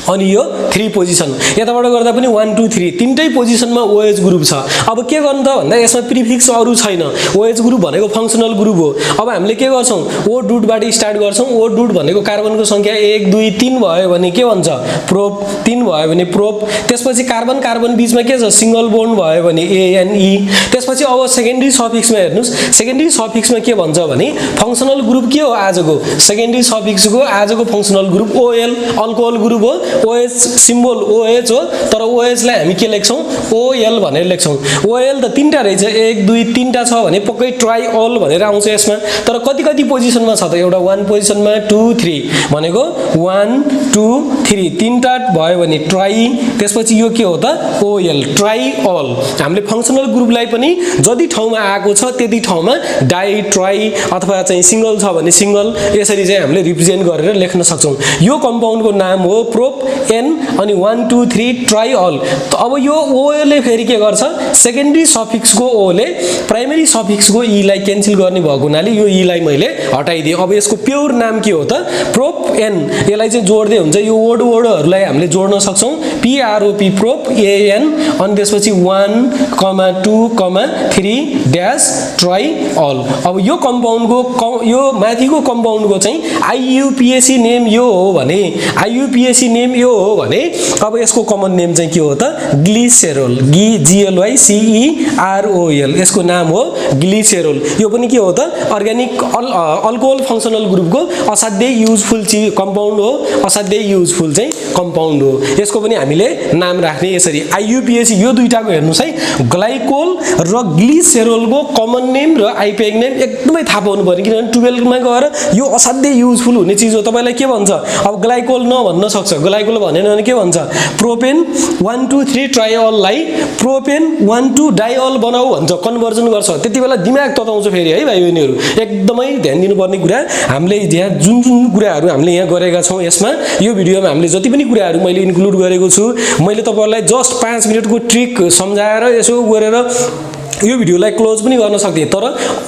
अनि यो 3 पोजिसन यताबाट गर्दा पनि 1 2 3 तीनटै पोजिसनमा OH ग्रुप छ अब के गर्नु त भन्दा यसमा प्रिफिक्स अरु छैन OH ग्रुप भनेको फंक्सनल ग्रुप हो अब हामीले के गर्छौं O डुटबाट स्टार्ट गर्छौं O डुट भनेको कार्बनको संख्या 1 2 3 भयो भने के भन्छ प्रोप 3 भयो भने प्रोप त्यसपछि कार्बन कार्बन बीचमा के छ सिंगल बोन्ड भयो भने ANE त्यसपछि अब सेकेन्डरी सफिक्समा हेर्नुस् सेकेन्डरी सफिक्समा के भन्छ भने फंक्सनल ग्रुप के हो आजको सेकेन्डरी सफिक्सको आजको फंक्सनल ग्रुप OL अल्कोहल ग्रुप हो OH सिम्बल OH हो तर OH लाई हामी के लेख्छौं OL भनेर लेख्छौं OL त तीनटा रहेछ 1 2 3टा छ भने पक्कै ट्राइअल भनेर आउँछ यसमा तर कति कति पोजिसनमा छ त एउटा 1 पोजिसनमा 2 3 भनेको 1 2 3 तीनटा भयो भने ट्राइ त्यसपछि यो के हो त OL ट्राइअल हामीले फंक्सनल ग्रुपलाई पनि जति ठाउँमा आएको छ त्यति ठाउँमा डाइ ट्राइ अथवा चाहिँ सिंगल छ भने सिंगल यसरी चाहिँ हामीले रिप्रेजेन्ट गरेर लेख्न सक्छौं यो कम्पाउन्डको नाम हो प्रोप N अनि 1 2 3 ट्राइअल अब यो O ले फेरि के गर्छ सेकेन्डरी सफिक्सको O ले प्राइमरी सफिक्सको E लाई क्यान्सल गर्ने भएको हुनाले यो E लाई मैले हटाइदिए अब यसको प्योर नाम के हो त प्रोप N यसलाई चाहिँ जोड्दै हुन्छ यो वर्डहरुलाई हामीले जोड्न सक्छौं PROP प्रोप AN अनि त्यसपछि 1 2 3 ड्याश ट्राइअल अब यो कम्पाउन्डको यो माथिको कम्पाउन्डको चाहिँ आईयुपीएसी नेम यो हो भने आईयुपीएसी नेम यो हो भने अब यसको कमन नेम चाहिँ के हो त ग्लिसेरोल GLYCEROL यसको नाम हो ग्लिसेरोल यो पनि के हो त अर्ग्यानिक अल्कोहल फंक्सनल ग्रुपको असाध्यै युजफुल कम्पाउन्ड हो असाध्यै युजफुल चाहिँ कम्पाउन्ड हो यसको पनि हामीले नाम राख्ने यसरी आईयुपीएसी यो दुईटाको हेर्नुस् है ग्लाइकोल र ग्लिसेरोलको कमन नेम र आईपीएक नेम एकदमै थाहा पाउनु पर्यो किनभने 12 मा गएर यो असाध्यै युजफुल हुने चीज हो तपाईलाई के भन्छ अब ग्लाइकोल न भन्न सक्छ ग्लाइकोल भनेन भने के भन्छ प्रोपेन 1 2 3 ट्राइअल लाई प्रोपेन 1 2 डाइअल बनाऊ भन्छ कन्भर्जन गर्छ त्यतिबेला दिमाग तताउँछ फेरि है भाइ बहिनीहरु एकदमै ध्यान दिनुपर्ने कुरा हामीले यहाँ जुन जुन कुराहरु हामीले यहाँ गरेका छौं यसमा यो भिडियोमा हामीले जति पनि कुराहरु मैले इन्क्लुड गरेको छु मैले तपाईहरुलाई जस्ट 5 मिनेटको ट्रिक सम्झाएर यसो गरेर यो भिडियोलाई क्लोज पनि गर्न सक्दिएँ, तर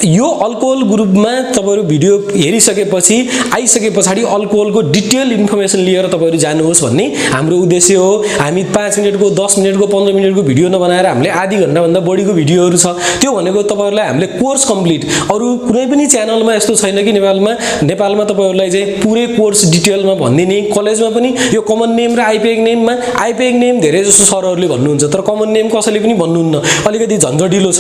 यो अल्कोहल ग्रुपमा तपाईहरु भिडियो हेरिसकेपछि आइसके पछाडि अल्कोहलको डिटेल इन्फर्मेसन लिएर तपाईहरु जानुहोस् भन्ने हाम्रो उद्देश्य हो। हामी 5 मिनेटको 10 मिनेटको 15 मिनेटको भिडियो नबनाएर हामीले आधी घण्टा भन्दा बढीको भिडियोहरु छ, त्यो भनेको तपाईहरुलाई हामीले कोर्स कम्प्लिट, अरु कुनै पनि च्यानलमा यस्तो छैन कि नेपालमा तपाईहरुलाई चाहिँ पुरै कोर्स डिटेलमा भन्दिने। कलेजमा पनि यो कमन नेम र आइपीएक नेम धेरै जसो सरहरुले भन्नुहुन्छ, तर कमन नेम कसैले पनि भन्नुहुन्न। अलिकति झन्झटिलो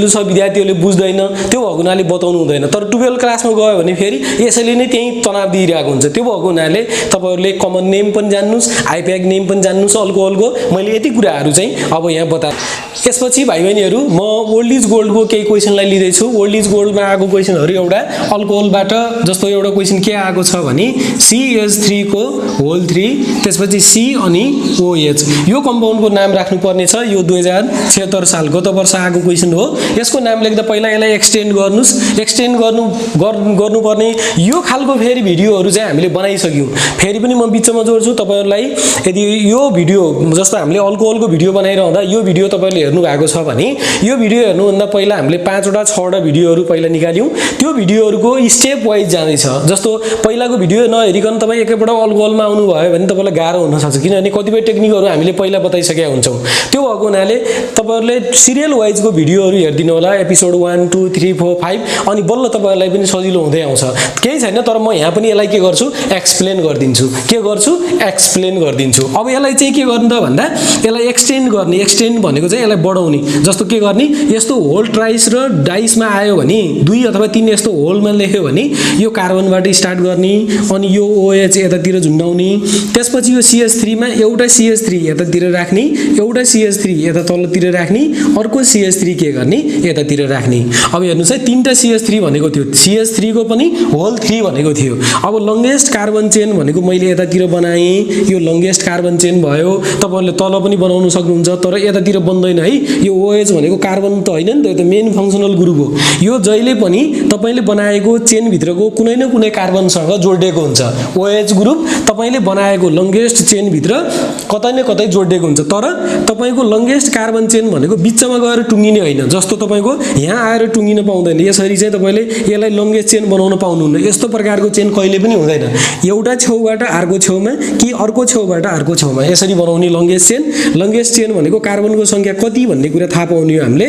छ, विद्यार्थीहरुले बुझ्दैन, त्यो भएको हुनाले बताउनु हुँदैन। तर 12 क्लासमा गयो भने फेरि यसैले नै त्यही तनाव दिइरहेको हुन्छ। त्यो भएको हुनाले तपाईहरुले कमन नेम पनि जान्नुस्, आइपीएक नेम पनि जान्नुस् अल्कोहलको। मैले यति कुराहरु चाहिँ अब यहाँ बताए। यसपछि भाइ बहिनीहरु म ओल्ड इज गोल्डको केही क्वेशनलाई लिँदै छु। ओल्ड इज गोल्डमा आएको क्वेशनहरु एउटा अल्कोहलबाट, जस्तो एउटा क्वेशन के आएको छ भने CH3 को होल 3, त्यसपछि C अनि OH, यो कम्पाउन्डको नाम राख्नु पर्ने छ। यो 2076 साल गत वर्ष आएको क्वेशन हो। यसको नाम लेख्दा पहिला यसलाई एक्सटेन्ड गर्नुस्, एक्सटेन्ड गर्नुपर्ने यो खालको फेरि भिडियोहरु चाहिँ हामीले बनाइसक्यौं। फेरि पनि म बिचमा जोड्छु तपाईहरुलाई, यदि यो भिडियो जस्तो हामीले अल्कोहलको भिडियो बनाइरहँदा यो भिडियो तपाईहरुले हेर्नु भएको छ भने यो भिडियो हेर्नुभन्दा पहिला हामीले 5 वटा 6 वटा भिडियोहरु पहिला निकाल्यौं। त्यो भिडियोहरुको स्टेप वाइज जाँदै छ। जस्तो पहिलाको भिडियो नहेरिकन तपाई एकैपल्ट अल्कोहलमा आउनु भयो भने तपाईलाई गाह्रो हुन सक्छ, किनभने कतिपय टेक्निकहरु हामीले पहिला बताइसकेका हुन्छौं। त्यो भएको हुनाले तपाईहरुले सिरियल वाइजको भिडियोहरु हेर्दिनु होला, एपिसोड 1 2 3 4 5, अनि बल्ल तपाईहरुलाई पनि सजिलो हुँदै आउँछ। केही छैन, तर म यहाँ पनि यसलाई के गर्छु, एक्सप्लेन गरिदिन्छु। एक्सप्लेन गरिदिन्छु। अब यसलाई चाहिँ के गर्नु त भन्दा यसलाई एक्सटेन्ड गर्ने, एक्सटेन्ड भनेको चाहिँ यसलाई बढाउने। जस्तो के गर्ने, यस्तो होल ट्राइस र डाइसमा आयो भने 2 अथवा 3 यस्तो होलमा लेख्यो भने यो कार्बनबाट स्टार्ट गर्ने, अनि यो OH यतातिर झुन्डाउने, त्यसपछि यो CH3 मा एउटा CH3 यतातिर राख्ने, एउटा CH3 यता तलतिर राख्ने, अर्को CH3 के गर्ने, यतातिर राख्ने। अब हेर्नुस् है, 3टा CH3 भनेको थियो, CH3 को पनि होल 3 भनेको थियो। अब लंगेस्ट कार्बन चेन भनेको मैले यतातिर बनाएँ, यो लंगेस्ट कार्बन चेन भयो। तपाईहरुले तल पनि बनाउन सक्नुहुन्छ, तर यतातिर बन्दैन है। यो OH भनेको कार्बन त हैन नि त, यो त मेन फंक्शनल ग्रुप हो। यो जहिले पनि तपाईले बनाएको चेन भित्रको कुनै न कुनै कार्बनसँग जोडिएको हुन्छ। OH ग्रुप तपाईले बनाएको लंगेस्ट चेन भित्र कतै न कतै जोडिएको हुन्छ, तर तपाईको लंगेस्ट कार्बन चेन भनेको बीचमा गएर टुङ्गिने हैन। जस्तो तपाईको यहाँ आएर टुङ्गिन पाउँदैन, यसरी चाहिँ तपाईले यसलाई लंगेस्ट चेन बनाउन पाउनुहुन्न। यस्तो प्रकारको चेन कहिले पनि हुँदैन। एउटा छेउबाट अर्को छेउमा कि अर्को छेउबाट अर्को छेउमा यसरी बनाउने लंगेस्ट चेन। लंगेस्ट चेन भनेको कार्बनको संख्या कति भन्ने कुरा थाहा पाउने हो हामीले।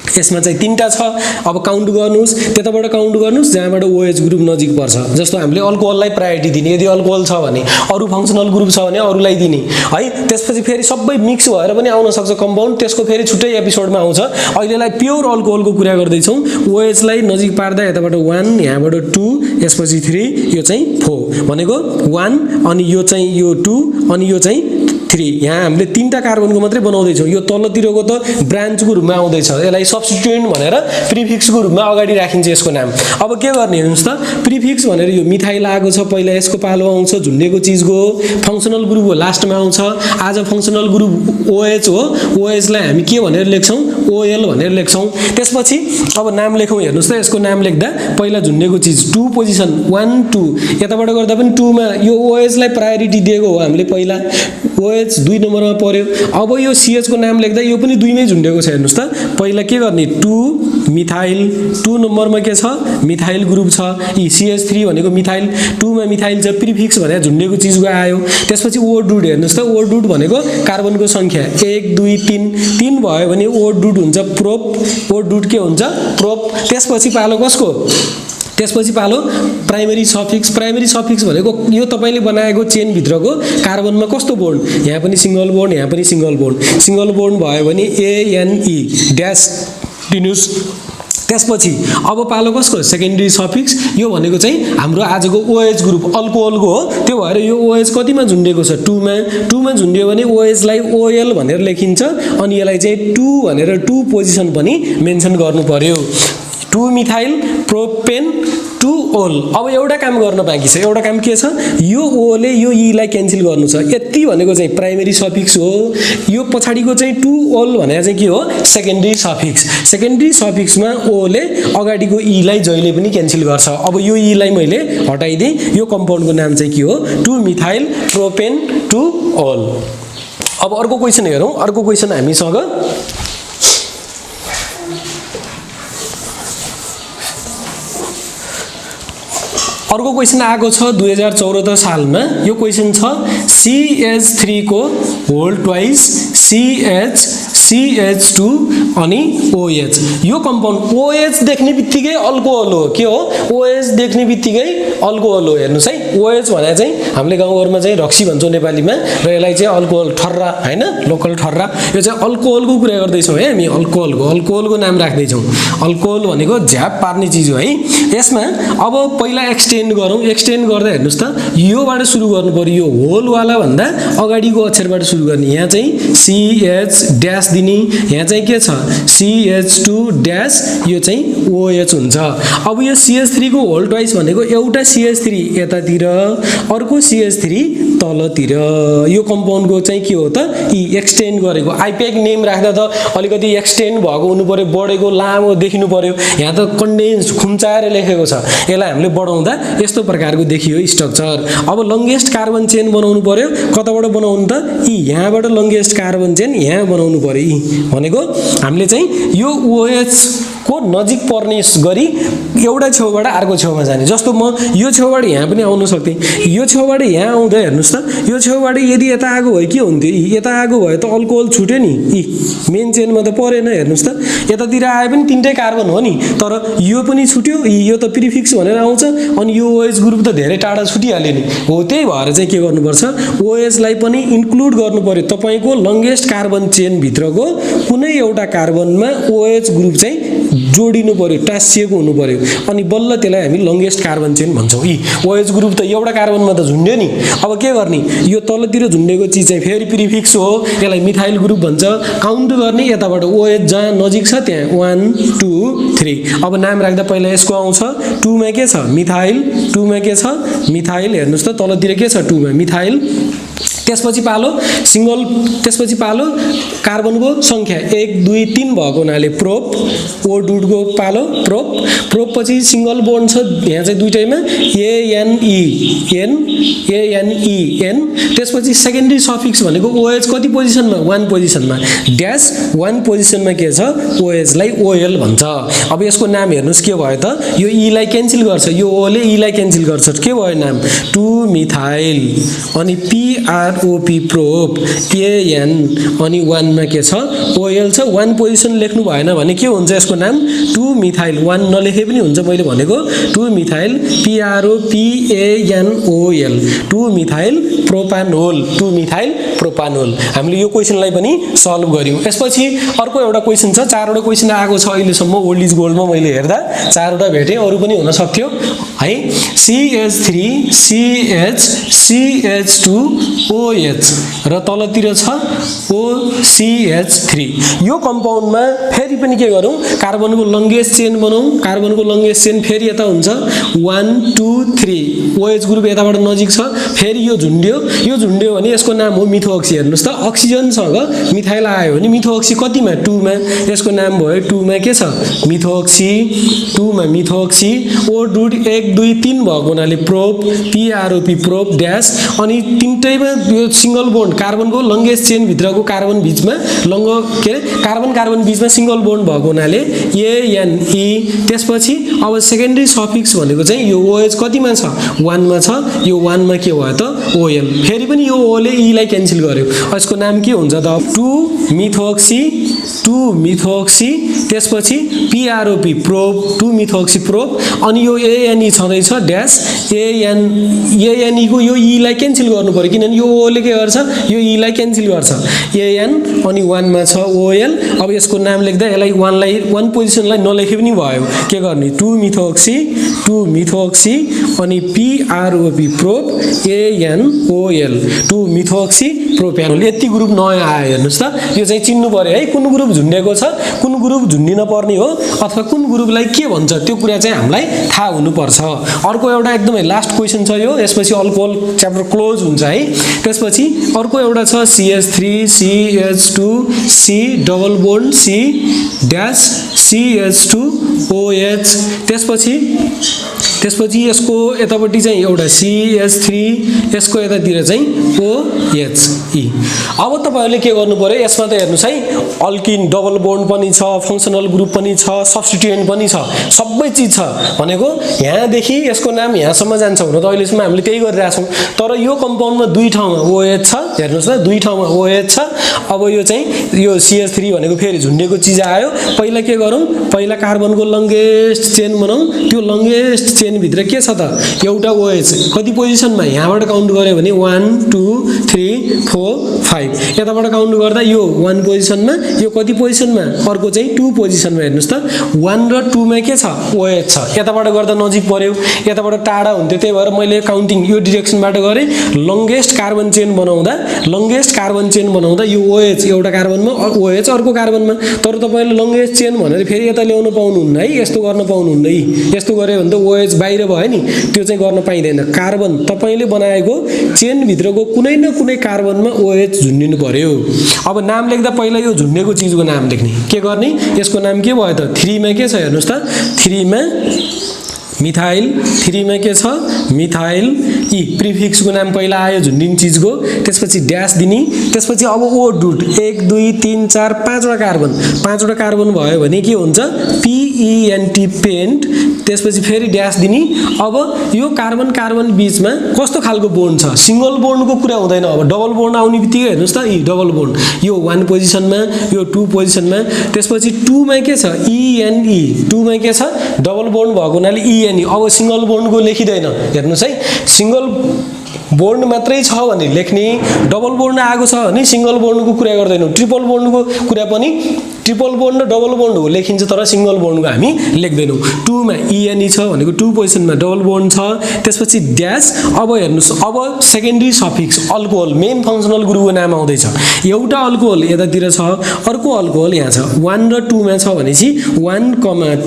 यसमा चाहिँ 3टा छ। अब काउन्ट गर्नुस्, त्यताबाट काउन्ट गर्नुस् जहाँबाट OH ग्रुप नजिक पर्छ। जस्तो हामीले अल्कोहललाई प्रायोरिटी दिने, यदि अल्कोहल छ भने, अरु फंक्शनल ग्रुप छ भने अरुलाई दिने है। त्यसपछि फेरि सबै मिक्स भएर पनि आउन सक्छ कम्पाउन्ड, त्यसको फेरि छुट्टै एपिसोडमा आउँछ। अहिलेलाई प्योर अल्कोहलको कुरा गर्दै छौं। OH लाई नजिक पार्दा यताबाट 1, यहाँबाट 2, यसपछि 3, यो चाहिँ 4 भनेको 1, अनि यो चाहिँ यो 2, अनि यो चाहिँ 3। यहाँ हामीले 3टा कार्बनको मात्रै बनाउँदै छौं। यो तलतिरको त ब्रान्चको रूपमा आउँदैछ, यसलाई सब्स्टिट्युएन्ट भनेर प्रिफिक्सको रूपमा अगाडि राखिन्छ यसको नाम। अब के गर्ने हेर्नुस् त, प्रिफिक्स भनेर यो मिथाइल आएको छ, पहिला यसको पालो आउँछ, झुन्डेको चीजको फंक्शनल ग्रुप हो, लास्टमा आउँछ। आज फंक्शनल ग्रुप OH हो। OH लाई हामी के भनेर लेख्छौं, OL भनेर लेख्छौं। त्यसपछि अब नाम लेखौं। हेर्नुस् त, यसको नाम लेख्दा पहिला झुन्डेको चीज 2 पोजिसन 1 2, यताबाट गर्दा पनि 2 मा यो OH लाई प्रायोरिटी दिएको हो हामीले। पहिला OH 2 नम्बरमा पर्यो। अब यो CH को नाम लेख्दा यो पनि 2 मै झुन्डेको छ। हेर्नुस् त, पहिला के गर्ने, 2 मिथाइल, 2 नम्बरमा के छ, मिथाइल ग्रुप छ। यी CH3 भनेको मिथाइल, 2 मा मिथाइल छ, प्रिफिक्स भनेर झुन्डेको चीजको आयो। त्यसपछि O डुड। हेर्नुस् त, O डुड भनेको कार्बनको संख्या 1 2 3 3 भयो भने O डुड हुन्छ प्रोप। O डुड के हुन्छ, प्रोप। त्यसपछि पालो कसको, त्यसपछि पालो प्राइमरी सफिक्स। प्राइमरी सफिक्स भनेको यो तपाईले बनाएको चेन भित्रको कार्बनमा कस्तो बोन्ड, यहाँ पनि सिंगल बोन्ड, यहाँ पनि सिंगल बोन्ड। सिंगल बोन्ड भयो भने ANE डैश दिनुस्। त्यसपछि अब पालो कसको, सेकेन्डरी सफिक्स। यो भनेको चाहिँ हाम्रो आजको OH ग्रुप अल्कोहलको हो। त्यो भएर यो OH कतिमा झुन्डेको छ, 2 मा। 2 मा झुन्डियो भने OH लाई OL भनेर लेखिन्छ, अनि यसलाई चाहिँ 2 भनेर 2 पोजिसन पनि मेन्सन गर्नु पर्यो। 2 मिथाइल प्रोपेन 2 ओल। अब एउटा काम गर्न बाँकी छ। एउटा काम के छ, यो O ले यो E लाई क्यान्सल गर्नु छ। यति भनेको चाहिँ प्राइमरी सफिक्स हो। यो पछाडीको चाहिँ 2 ओल भनेको चाहिँ के हो, सेकेन्डरी सफिक्स। सेकेन्डरी सफिक्समा O ले अगाडिको E लाई जहिले पनि क्यान्सल गर्छ। अब यो E लाई मैले हटाइदिए। यो कम्पाउन्डको नाम चाहिँ के हो, 2 मिथाइल प्रोपेन 2 ओल। अब अर्को क्वेशन हेरौं। अर्को क्वेशन हामीसँग अर्को क्वेसन आएको छ 2074 सालमा। यो क्वेसन छ CH3 को होल ट्वाइस CH2 अनि OH। यो कम्पाउन्ड OH देख्ने बित्तिकै अल्कोहल हो। के हो? OH देख्ने बित्तिकै अल्कोहल हो। हेर्नुस् है, OH भने चाहिँ हामीले गाउँघरमा चाहिँ रक्सी भन्छौँ नेपालीमा, र यसलाई चाहिँ अल्कोहल ठर्रा हैन, लोकल ठर्रा। यो चाहिँ अल्कोहलको कुरा गर्दैछौँ है हामी, अल्कोहलको नाम राख्दैछौँ। अल्कोहल भनेको झ्याप पार्ने चिज हो है। यसमा अब पहिला एक्सटेन्ड गरौँ। एक्सटेन्ड गर्दा हेर्नुस् त, योबाट सुरु गर्नु पर्यो। यो होलवाला भन्दा अगाडिको अक्षरबाट सुरु गर्ने। यहाँ चाहिँ CH ड्यास दिने, यहाँ चाहिँ के छ CH2 ड्यास, यो चाहिँ OH हुन्छ। अब यो CH3 को होल ट्वाइस भनेको एउटा CH3 यतातिर, अर्को CH3 तलतिर। यो कम्पाउन्डको चाहिँ के हो त? एक्सटेन्ड गरेको। आइप्याक नेम राख्दा त अलिकति एक्सटेन्ड भएको हुनु पर्यो, बढेको लामो देखिनु पर्यो। यहाँ त कन्डेन्स खुम्चाएर लेखेको छ। यसलाई हामीले बढाउँदा यस्तो प्रकारको देखियो स्ट्रक्चर। अब लङ्गेस्ट कार्बन चेन बनाउनु पर्यो। कताबाट बनाउनु त? यहाँबाट लङ्गेस्ट कार्बन चेन यहाँ बनाउनु पर्यो। भनेको हामीले चाहिँ यो OH को नजिक पर्ने गरी एउटा छेउबाट अर्को छेउमा जाने। जस्तो म यो छेउबाट यहाँ पनि आउन सक्थेँ, यो छेउबाट यहाँ आउँदा हेर्नुस् त, यो छेउबाट यदि यता आएको भए के हुन्थ्यो? यता आएको भए त अल्कोहल छुट्यो नि, मेन चेनमा त परेन। हेर्नुस् त, यतातिर आए पनि तिनटै कार्बन हो नि, तर यो पनि छुट्यो, यो त प्रिफिक्स भनेर आउँछ, अनि यो OH ग्रुप त धेरै टाढा छुटिहाल्यो नि। हो, त्यही भएर चाहिँ के गर्नुपर्छ? OH लाई पनि इन्क्लुड गर्नु पर्यो। तपाईको लङ्गेस्ट कार्बन चेन भित्रको कुनै एउटा कार्बनमा OH ग्रुप चाहिँ जोडिनु पर्यो, टाँसिएको हुनु पर्यो, अनि बल्ल त्यसलाई हामी लङ्गेस्ट कार्बन चेन भन्छौँ। OH ग्रुप त एउटा कार्बनमा त झुन्ड्यो नि। अब के गर्ने? यो तलतिर झुन्डेको चिज चाहिँ फेरि प्रिफिक्स हो, यसलाई मिथाइल ग्रुप भन्छ। काउन्ट गर्ने यताबाट OH जहाँ नजिक छ त्यहाँ 1 2 3। अब नाम राख्दा पहिला यसको आउँछ 2 मा के छ? मिथाइल। 2 मा के छ? मिथाइल। हेर्नुस् त, तलतिर के छ? 2 मा मिथाइल। त्यसपछि पालो सिंगल, त्यसपछि पालो कार्बनको संख्या 1 2 3 भएको हुनाले प्रोप। O डुडको पालो प्रोप। प्रोप पछि सिंगल बोन्ड छ यहाँ चाहिँ दुईटैमा ANEN। त्यसपछि सेकेन्डरी सफिक्स भनेको OH कति पोजिसनमा? 1 पोजिसनमा। ड्यास 1 पोजिसनमा के छ? OH लाई OL भन्छ। अब यसको नाम हेर्नुस् के भयो त? यो E लाई क्यान्सल गर्छ, यो O ले E लाई क्यान्सल गर्छ। के भयो नाम? 2 मिथाइल। अनि PROP प्रोप AN, अनि 1 मा के छ? OL छ। 1 पोजिसन लेख्नु भएन भने के हुन्छ यसको नाम? 2 मिथाइल। 1 नलेखे पनि हुन्छ, मैले भनेको 2 methyl PROPANOL, 2 methyl propanol, 2 methyl propanol. हामीले यो क्वेसनलाई पनि सल्भ गर्यौं। यसपछि अर्को एउटा क्वेसन छ। 4 वटा क्वेसन आएको छ अहिलेसम्म ओल्ड इज गोल्डमा मैले हेर्दा 4 वटा भेटे, अरु पनि हुन सक्थ्यो है। CH3 CH CH2 OH र तलतिर छ OCH3। यो कम्पाउन्डमा फेरि पनि के गरौँ? कार्बनको लङ्गेस्ट चेन बनाऊ। कार्बनको लङ्गेस्ट चेन फेरि यता हुन्छ 1 2 3। OH ग्रुप यताबाट नजिक छ, फेरि यो झुन्ड्यो। यो झुन्ड्यो भने यसको नाम हो मिथोअक्सी। हेर्नुस् त, अक्सिजनसँग मिथाइल आयो भने मिथोअक्सी कतिमा? 2 मा। यसको नाम भयो 2 मा के छ? मिथोअक्सी। 2 मा मिथोअक्सी। O डुड 1 2 3 भएको हुनाले प्रोप PROP प्रोप ड्यास। अनि तिनटैमा यो सिंगल बोन्ड कार्बनको लङ्गेस्ट चेन भित्रको कार्बन बीचमा कार्बन बीचमा सिंगल बोन्ड भएको हुनाले ANE। त्यसपछि अब सेकेन्डरी सफिक्स भनेको चाहिँ यो OH कतिमा छ? 1 मा छ। यो 1 मा के भयो त? OL। फेरि पनि यो O ले E लाई क्यान्सल गर्यो। यसको नाम के हुन्छ त? 2 मिथोअक्सी 2 मिथोअक्सी। त्यसपछि PROP प्रोप 2 मिथोअक्सी प्रोप। अनि यो ANE छँदैछ ड्यास ANE को यो E लाई क्यान्सल गर्नु पर्यो, किनभने यो O ले के गर्छ? यो E लाई क्यान्सल गर्छ। AN अनि 1 मा छ OL। अब यसको नाम लेख्दा यसलाई 1 पोजिसनलाई नलेखे पनि भयो। के गर्ने? 2 मिथोअक्सी अनि PROP प्रोप ANOL 2 मिथोअक्सी प्रोप्यानोल। यति ग्रुप नयाँ आयो। हेर्नुस् त, यो चाहिँ चिन्नु पर्यो है, कुन ग्रुप झुन्डेको छ, कुन ग्रुप झुन्डिन पर्ने हो, अथवा कुन ग्रुपलाई के भन्छ, त्यो कुरा चाहिँ हामीलाई थाहा हुनुपर्छ। अर्को एउटा एकदमै लास्ट क्वेसन छ यो। यसपछि अल्कोहल च्याप्टर क्लोज हुन्छ है। त्यसपछि अर्को एउटा छ CH3 CH2 C double bond C dash CH2 OH। त्यसपछि यसको यतापट्टि चाहिँ एउटा CH3 यसको यतातिर चाहिँ OHE अब तपाईहरुले के गर्नु पर्यो यसमा त हेर्नुस् है अल्किन डबल बोन्ड पनि छ फंक्शनल ग्रुप पनि छ सब्स्टिट्युएन्ट पनि छ सबै चीज छ भनेको यहाँ देखि यसको नाम यहाँसम्म जान्छ हुन त अहिलेसम्म हामीले त्यही गरिरहेका छौं तर यो कम्पाउन्डमा दुई ठाउँमा OH छ हेर्नुस् न दुई ठाउँमा OH छ अब यो चाहिँ यो CH3 भनेको फेरि झुन्डेको चीज आयो पहिला के गरौँ पहिला कार्बनको लंगेस्ट चेन बनाऊ त्यो लंगेस्ट चेन भित्र के छ त एउटा OH कति पोजिसनमा यहाँबाट काउन्ट गर्यो भने 1 2 3 4 5 यताबाट काउन्ट गर्दा यो 1 पोजिसनमा यो कति पोजिसनमा अर्को चाहिँ 2 पोजिसनमा हेर्नुस् त 1 र 2 मा के छ OH छ यताबाट गर्दा नजिक पर्यो यताबाट टाढा हुन्थ्यो त्यही भएर मैले काउन्टिङ यो डाइरेक्सनबाट गरे लंगेस्ट कार्बन चेन बनाउँदा यो OH एउटा कार्बनमा OH अर्को कार्बनमा तर तपाईले लंगेस्ट चेन भनेर फेरि यता ल्याउन पाउनुहुन्न है यस्तो गर्न पाउनुहुन्न है यस्तो गरे भने त OH बाहिर भयो नि त्यो चाहिँ गर्न पाइदैन कार्बन तपाईले बनाएको चेन भित्रको कुनै न कुनै कार्बनमा OH झुन्डिनु पर्यो अब नाम लेख्दा पहिला यो झुन्डेको चीजको नाम लेख्ने के गर्ने यसको नाम के भयो त 3 मा के छ हेर्नुस् त 3 मा मिथाइल 3 मा के छ मिथाइल ई प्रिफिक्स को नाम पहिला आयो झुन्डिने चीजको त्यसपछि ड्याश दिनी त्यसपछि अब ओ डुट 1 2 3 4 5 वटा कार्बन भयो भने के हुन्छ PENT पेन्ट त्यसपछि फेरि ड्याश दिनी अब यो कार्बन बीचमा कस्तो खालको बोन्ड छ सिंगल बोन्डको कुरा हुँदैन अब डबल बोन्ड आउने बित्तिकै हेर्नुस् त डबल बोन्ड यो 1 पोजिसनमा यो 2 पोजिसनमा त्यसपछि 2 मा के छ ENE 2 मा के छ डबल बोन्ड भएको हुनाले ENE अब सिंगल बोन्डको लेखिदैन हेर्नुस् है सिंगल बोन्ड मात्रै छ भने लेख्ने डबल बोन्ड आएको छ भने सिंगल बोन्डको कुरा गर्दैनौ ट्रिपल बोन्डको कुरा पनि ट्रिपल बोन्ड र डबल बोन्ड हो लेखिन्छ तर सिंगल बोन्डको हामी लेख्दैनौ 2 मा ENE छ भनेको 2 पोजिसनमा डबल बोन्ड छ त्यसपछि ड्याश अब हेर्नुस् अब secondary suffix alcohol main functional ग्रुपको नाम आउँदै छ एउटा अल्कोहल यतातिर छ अर्को अल्कोहल यहाँ छ 1 र 2 मा छ भनेसी 1,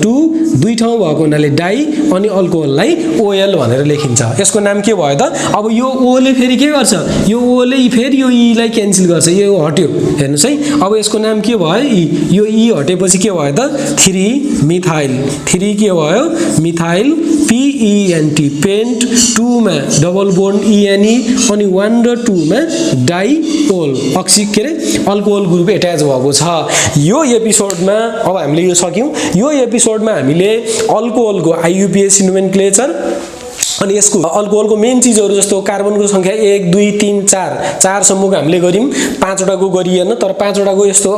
2 दुई ठाउँ भएको हुनाले डाइ अनि अल्कोहललाई OL भनेर लेखिन्छ यसको नाम के भयो त अब यो O ले फेरि के गर्छ यो O ले फेरि यो E लाई क्यान्सल गर्छ यो हट्यो हेर्नुस् है अब यसको नाम के भयो E यो E हटेपछि के भयो त 3 मिथाइल 3 के भयो मिथाइल PENT पेन्ट 2 मा डबल बोन्ड ENE अनि 1 र 2 मा डाइओल अक्सी के रे अल्कोहल ग्रुप एट्याच भएको छ यो एपिसोडमा अब हामीले यो सक्यौं यो एपिसोडमा हामीले अल्कोहलको IUPAC नोमेनक्लेचर अनि यसको अल्कोहलको मेन चीजहरु जस्तो कार्बनको संख्या 1 2 3 4 सम्मको हामीले गर्यौं 5 वटाको गरिएन तर 5 वटाको यस्तो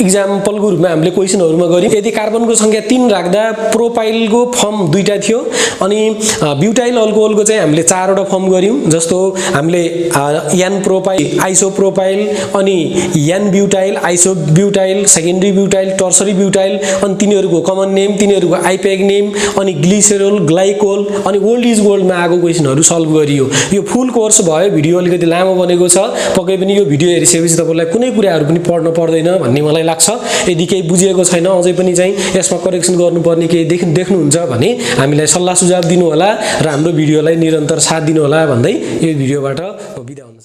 एक्जाम्पलको रूपमा हामीले क्वेशनहरुमा गर्यौं यदि कार्बनको संख्या 3 राख्दा प्रोपाइलको फर्म दुईटा थियो अनि ब्युटाइल अल्कोहलको चाहिँ हामीले 4 वटा फर्म गर्यौं जस्तो हामीले N प्रोपाइल आइसोप्रोपाइल अनि N butyl isobutyl secondary butyl tertiary butyl अनि तिनीहरुको कमन नेम तिनीहरुको आइपेग नेम अनि ग्लिसरल ग्लाइकोल अनि ओल्ड इज गोल्डमा आएको क्वेशनहरु सल्भ गरियो यो फुल कोर्स भयो भिडियो अलिकति लामो बनेको छ पक्कै पनि यो भिडियो हेरिसकेपछि तपाईलाई कुनै कुराहरु पनि पढ्न पर्दैन भन्ने मलाई लाग्छ यदि केही बुझिएको छैन अझै पनि चाहिँ यसमा करेक्सन गर्नुपर्ने केही देख्नुहुन्छ भने हामीलाई सल्लाह सुझाव दिनु होला र हाम्रो भिडियोलाई निरन्तर साथ दिनु होला भन्दै यो भिडियोबाट बिदा हुन